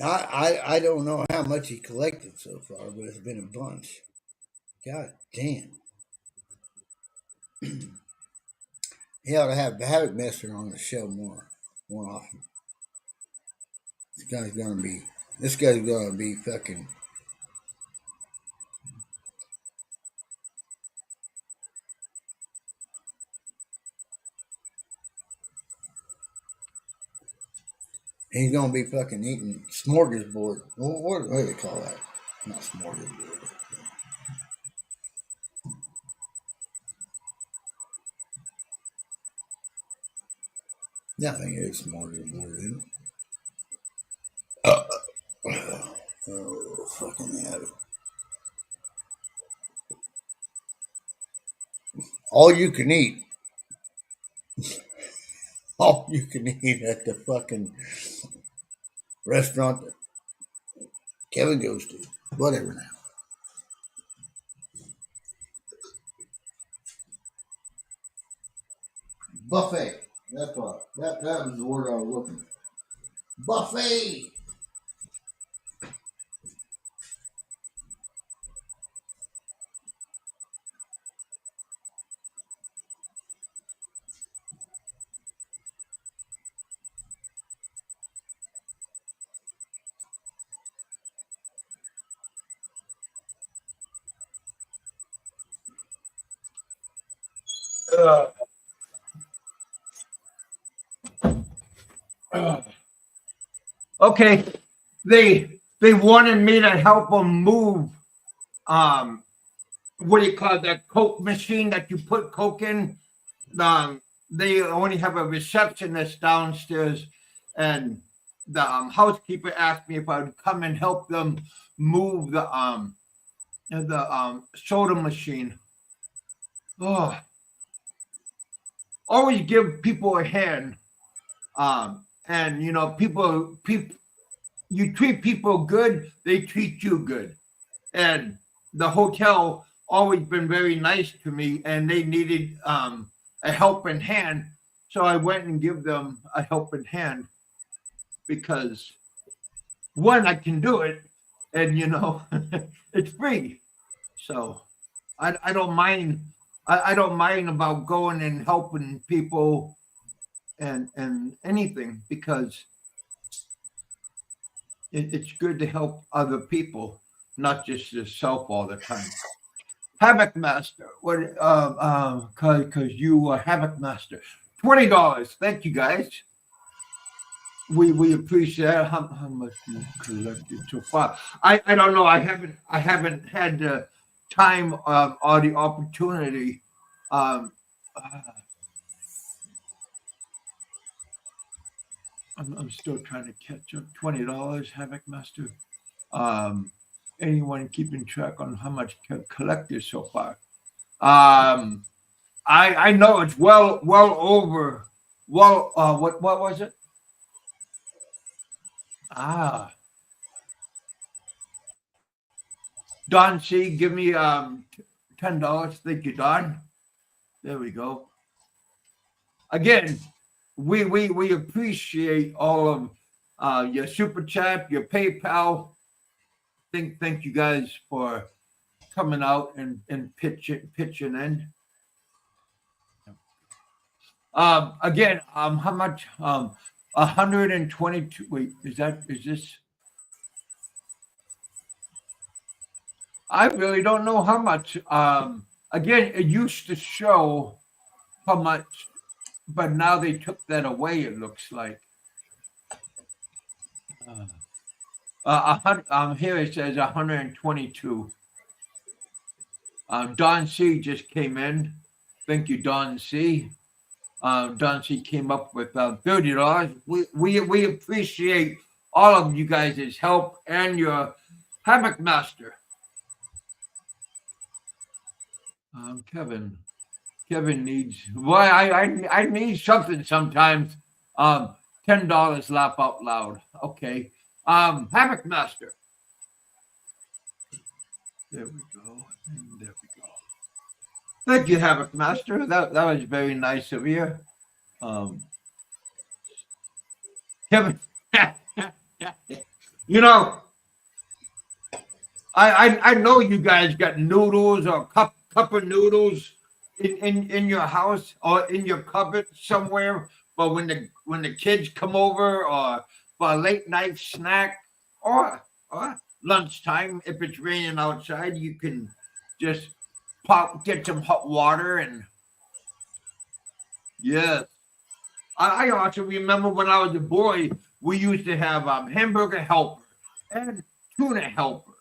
I don't know how much he collected so far, but it's been a bunch. God damn. He ought to have HavocMaster on the show more often. This guy's gonna be fucking. He's gonna be fucking eating smorgasbord. What do they call that? Not smorgasbord. Yeah, I think it is smorgasbord, isn't it? Oh, fucking have it. All you can eat. All you can eat at the fucking restaurant that Kevin goes to. Whatever now. Buffet. That's what. That was the word I was looking for. Buffet. Okay, they wanted me to help them move. What do you call that Coke machine that you put Coke in? They only have a receptionist downstairs, and the housekeeper asked me if I would come and help them move the soda machine. Oh, always give people a hand. And you know, people, you treat people good, they treat you good. And the hotel always been very nice to me, and they needed a helping hand, so I went and give them a helping hand because one, I can do it, and you know, it's free, so I don't mind. I don't mind about going and helping people and anything because it's good to help other people, not just yourself all the time. HavocMaster, what? Because you are HavocMaster. $20. Thank you guys. We appreciate how much you collected so far. I don't know. I haven't had the time or the opportunity. I'm still trying to catch up. $20, HavocMaster. Anyone keeping track on how much collected so far? I know it's well over. What was it? Ah, Don C, give me $10. Thank you, Don. There we go. Again, we appreciate all of your super chat, your PayPal. Thank you guys for coming out and pitching in. Again, how much? 122. Wait, is this? I really don't know how much. Again, it used to show how much, but now they took that away. It looks like. Here it says 122. Don C just came in. Thank you, Don C. Don C came up with $30. We appreciate all of you guys' help and your HavocMaster. Kevin needs. Well, I need something sometimes. $10 laugh out loud. Okay. HavocMaster. There we go. And there we go. Thank you, HavocMaster. That was very nice of you. Kevin, you know, I know you guys got noodles or cup of noodles in your house or in your cupboard somewhere. But when the kids come over or for a late night snack or lunchtime, if it's raining outside, you can just get some hot water and yes. I also remember when I was a boy, we used to have hamburger helper and tuna helper.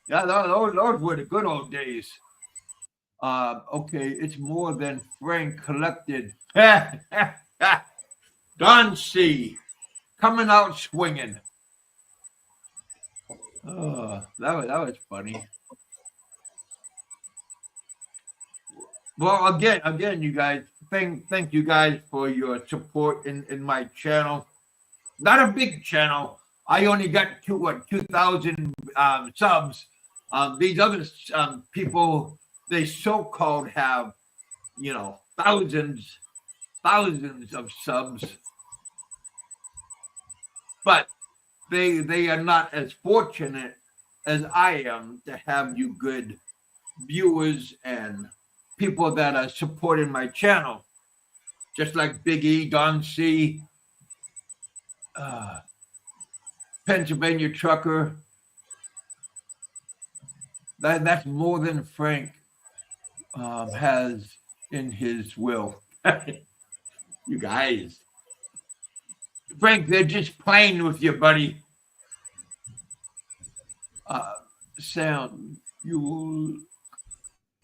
Yeah, those were the good old days. Okay, it's more than Frank collected. Don C. coming out swinging. Oh, that was funny. Well, again, you guys, thank you guys for your support in my channel. Not a big channel. I only got 2,000 subs. These other people, they so-called have, thousands of subs, but they are not as fortunate as I am to have you good viewers and people that are supporting my channel, just like Big E, Don C, Pennsylvania Trucker. That's more than Frank has in his will. You guys, Frank, they're just playing with you, buddy. Sound you,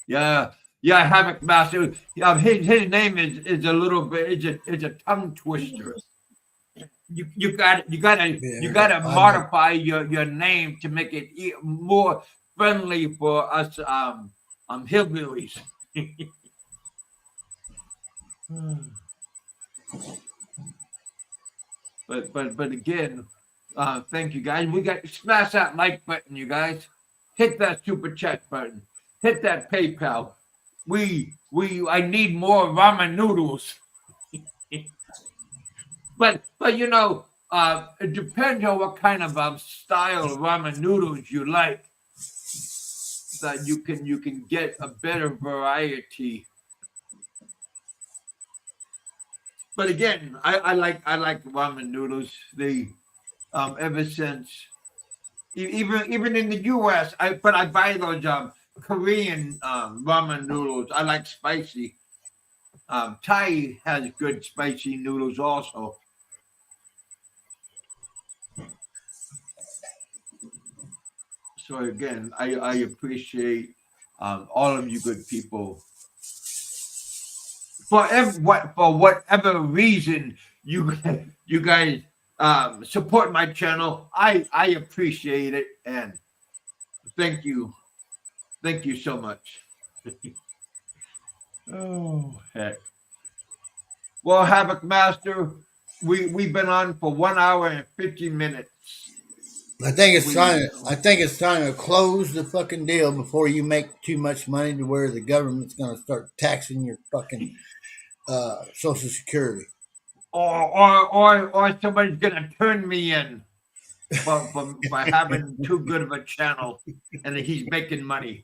yeah. HavocMaster. His name is a little bit. It's a tongue twister. You gotta modify your name to make it more friendly for us hillbillies. but again, thank you guys. We got smash that like button, you guys. Hit that super chat button. Hit that PayPal. I need more ramen noodles. but it depends on what kind of style of ramen noodles you like. That you can get a better variety. But again, I like ramen noodles. They ever since even in the US, I buy those Korean ramen noodles. I like spicy. Thai has good spicy noodles also. So again, I appreciate all of you good people. For whatever reason you guys support my channel, I appreciate it and thank you so much. Oh heck! Well, HavocMaster, we've been on for 1 hour and 50 minutes. I think it's time. I think it's time to close the fucking deal before you make too much money to where the government's going to start taxing your fucking Social Security. Or somebody's gonna turn me in for having too good of a channel, and he's making money.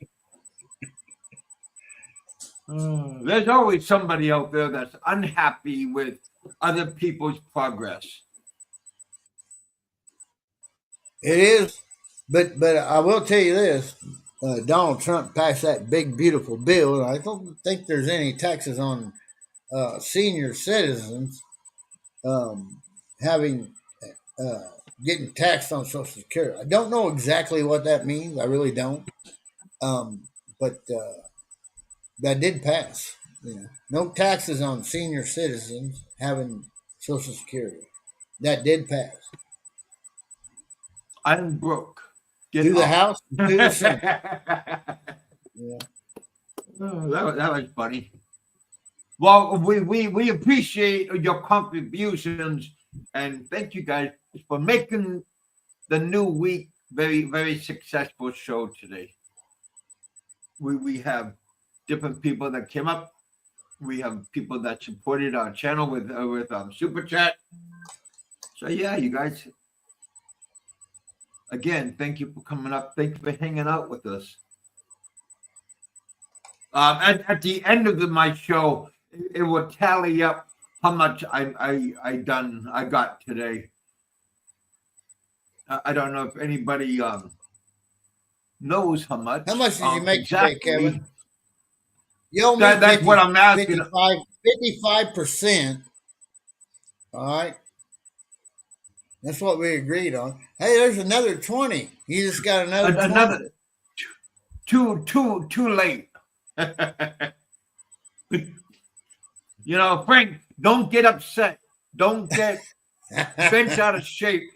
There's always somebody out there that's unhappy with other people's progress. It is, but I will tell you this: Donald Trump passed that big beautiful bill, and I don't think there's any taxes on senior citizens having getting taxed on Social Security. I don't know exactly what that means. I really don't. But that did pass. You know, no taxes on senior citizens having Social Security. That did pass. I'm broke. Through the House, through the Senate. Yeah. That was funny. Well, we appreciate your contributions, and thank you guys for making the new week very, very successful show today. We have different people that came up. We have people that supported our channel with super chat. So yeah, you guys. Again, thank you for coming up. Thank you for hanging out with us. At the end of my show, it will tally up how much I got today. I don't know if anybody knows how much. How much did you make exactly today, Kevin? You owe me that's what I'm asking. 55%. All right. That's what we agreed on. Hey, there's another 20. You just got another 20. Too late. You know, Frank, don't get upset. Don't get bent out of shape.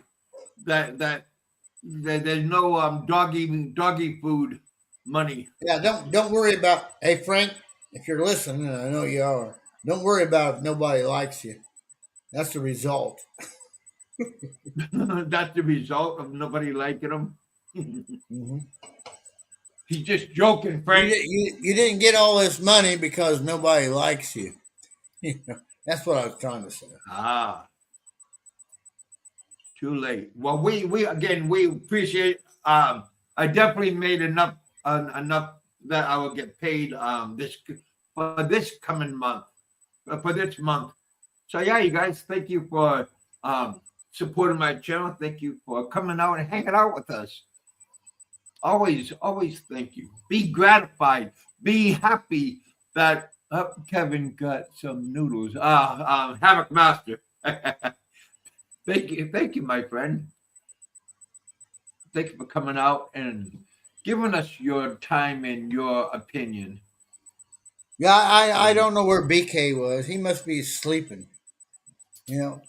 That there's no doggy food money. Yeah, don't worry about. Hey, Frank, if you're listening, and I know you are, don't worry about if nobody likes you. That's the result. That's the result of nobody liking him. Mm-hmm. He's just joking, Frank. You didn't get all this money because nobody likes you. That's what I was trying to say. Too late. Well, we appreciate. I definitely made enough that I will get paid this coming month for this month. So yeah, you guys, thank you for supporting my channel. Thank you for coming out and hanging out with us. Always thank you. Be gratified. Be happy that Kevin got some noodles. HavocMaster. Thank you, my friend. Thank you for coming out and giving us your time and your opinion. Yeah, I don't know where BK was. He must be sleeping. You know.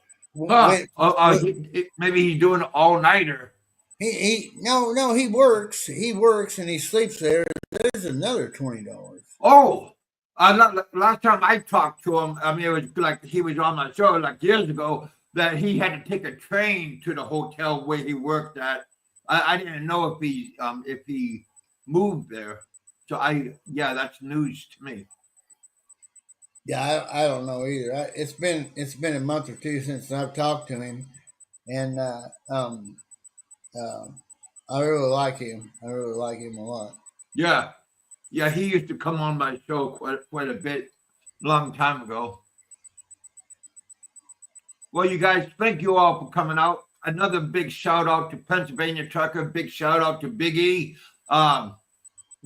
Maybe he's doing an all-nighter. No, he works. He works and he sleeps there. There's another $20. Oh, last time I talked to him, I mean, it was like he was on my show like years ago, that he had to take a train to the hotel where he worked at. I didn't know if he moved there. So that's news to me. Yeah, I don't know either. It's been a month or two since I've talked to him, and I really like him. I really like him a lot. Yeah, he used to come on my show quite a bit, long time ago. Well, you guys, thank you all for coming out. Another big shout out to Pennsylvania Trucker. Big shout out to Big E.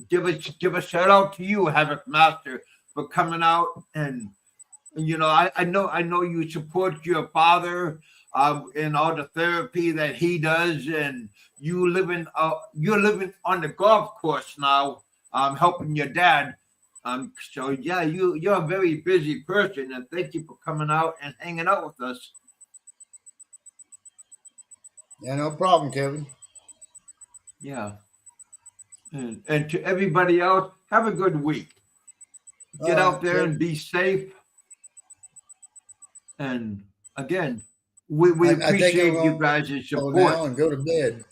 Give a shout out to you, HavocMaster, for coming out. And you know, I know you support your father in all the therapy that he does, and you're living on the golf course now, helping your dad. So yeah, you're a very busy person, and thank you for coming out and hanging out with us. Yeah, no problem, Kevin. Yeah. And to everybody else, have a good week. Get out there and be safe. And again, we I think I'm appreciate you going guys' to go support. now and go to bed.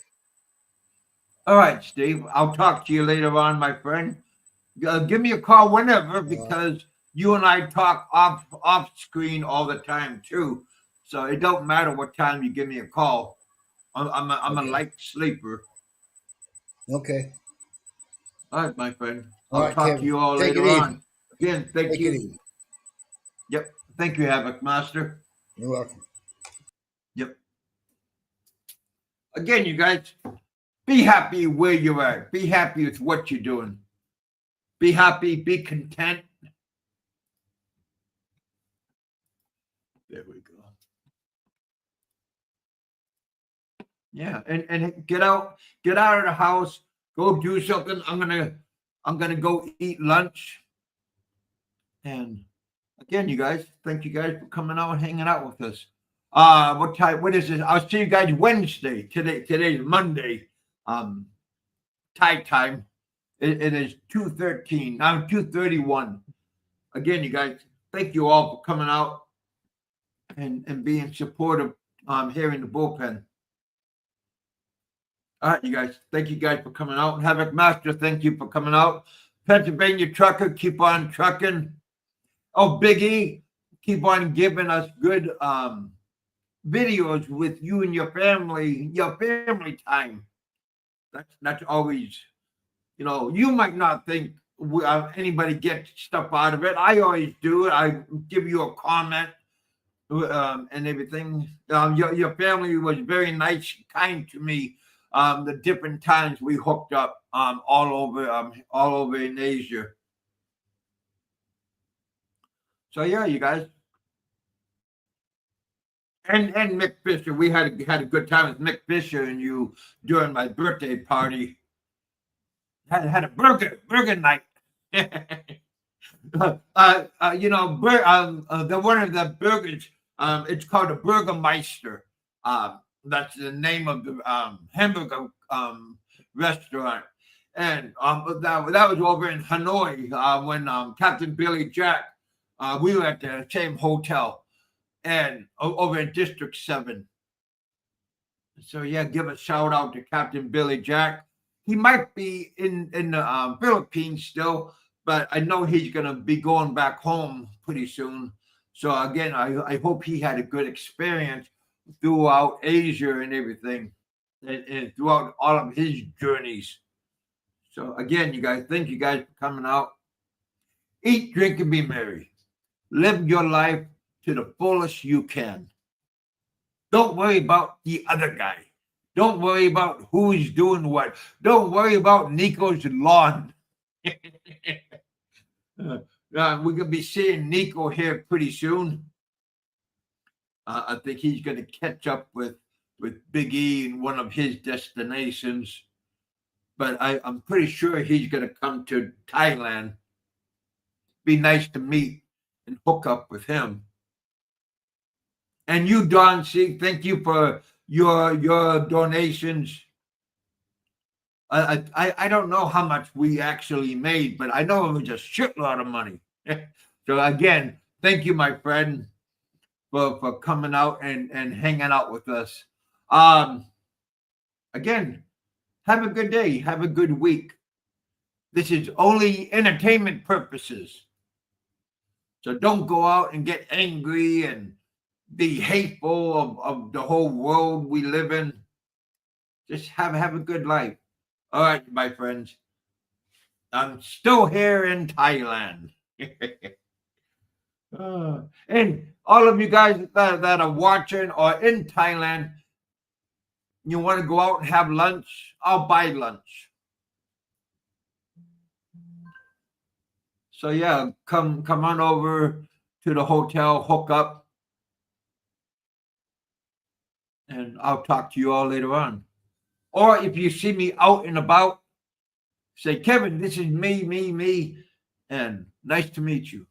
All right, Steve. I'll talk to you later on, my friend. Give me a call whenever, Uh, because you and I talk off screen all the time too. So it don't matter what time you give me a call. I'm a okay. light sleeper. Okay. All right, my friend. All I'll right, talk to Kevin. you all Take it later on. easy. Again, thank Take it you. easy. Yep. Thank you, HavocMaster. You're welcome. Yep. Again, you guys, be happy where you're at. Be happy with what you're doing. Be happy. Be content. There we go. Yeah, and get out of the house. Go do something. I'm gonna go eat lunch. And again, you guys, thank you guys for coming out and hanging out with us. What time? What is this? I'll see you guys Wednesday. Today's Monday. Um, Thai time. It is 2:13. Now 2:31. Again, you guys, thank you all for coming out and being supportive here in the bullpen. All right, you guys. Thank you guys for coming out. HavocMaster, thank you for coming out. Pennsylvania Trucker, keep on trucking. Oh, Big E, keep on giving us good videos with you and your family time. That's always, you might not think anybody gets stuff out of it. I always do. I give you a comment and everything. Your family was very nice, kind to me. The different times we hooked up all over in Asia. So yeah, you guys. And Mick Fisher, we had a good time with Mick Fisher and you during my birthday party. Had a burger night. The one of the burgers. It's called a Burgermeister. That's the name of the hamburger restaurant. And that was over in Hanoi when Captain Billy Jack. We were at the same hotel and over in District 7. So yeah, give a shout out to Captain Billy Jack. He might be in the Philippines still, but I know he's gonna be going back home pretty soon. So again, I hope he had a good experience throughout Asia and everything, and throughout all of his journeys. So again, you guys, thank you guys for coming out. Eat, drink, and be merry. Live your life to the fullest you can. Don't worry about the other guy. Don't worry about who's doing what. Don't worry about Nico's lawn. We're going to be seeing Nico here pretty soon. I think he's going to catch up with Big E in one of his destinations. But I'm pretty sure he's going to come to Thailand. Be nice to meet and hook up with him. And you, Don C., thank you for your donations. I don't know how much we actually made, but I know it was a shitload of money. So again, thank you, my friend, for coming out and hanging out with us. Again, have a good day. Have a good week. This is only entertainment purposes. So don't go out and get angry and be hateful of the whole world we live in. Just have a good life. All right, my friends. I'm still here in Thailand. And all of you guys that are watching or in Thailand, you want to go out and have lunch, I'll buy lunch. So yeah, come on over to the hotel, hook up, and I'll talk to you all later on. Or if you see me out and about, say, Kevin, this is me, and nice to meet you.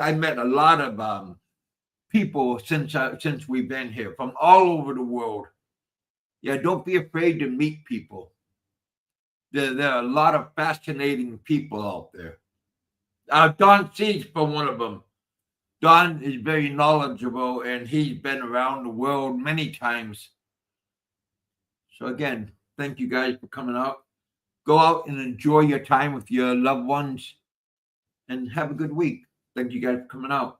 I met a lot of people since we've been here from all over the world. Yeah, don't be afraid to meet people. There are a lot of fascinating people out there. Don C's for one of them. Don is very knowledgeable, and he's been around the world many times. So again, thank you guys for coming out. Go out and enjoy your time with your loved ones, and have a good week. Thank you guys for coming out.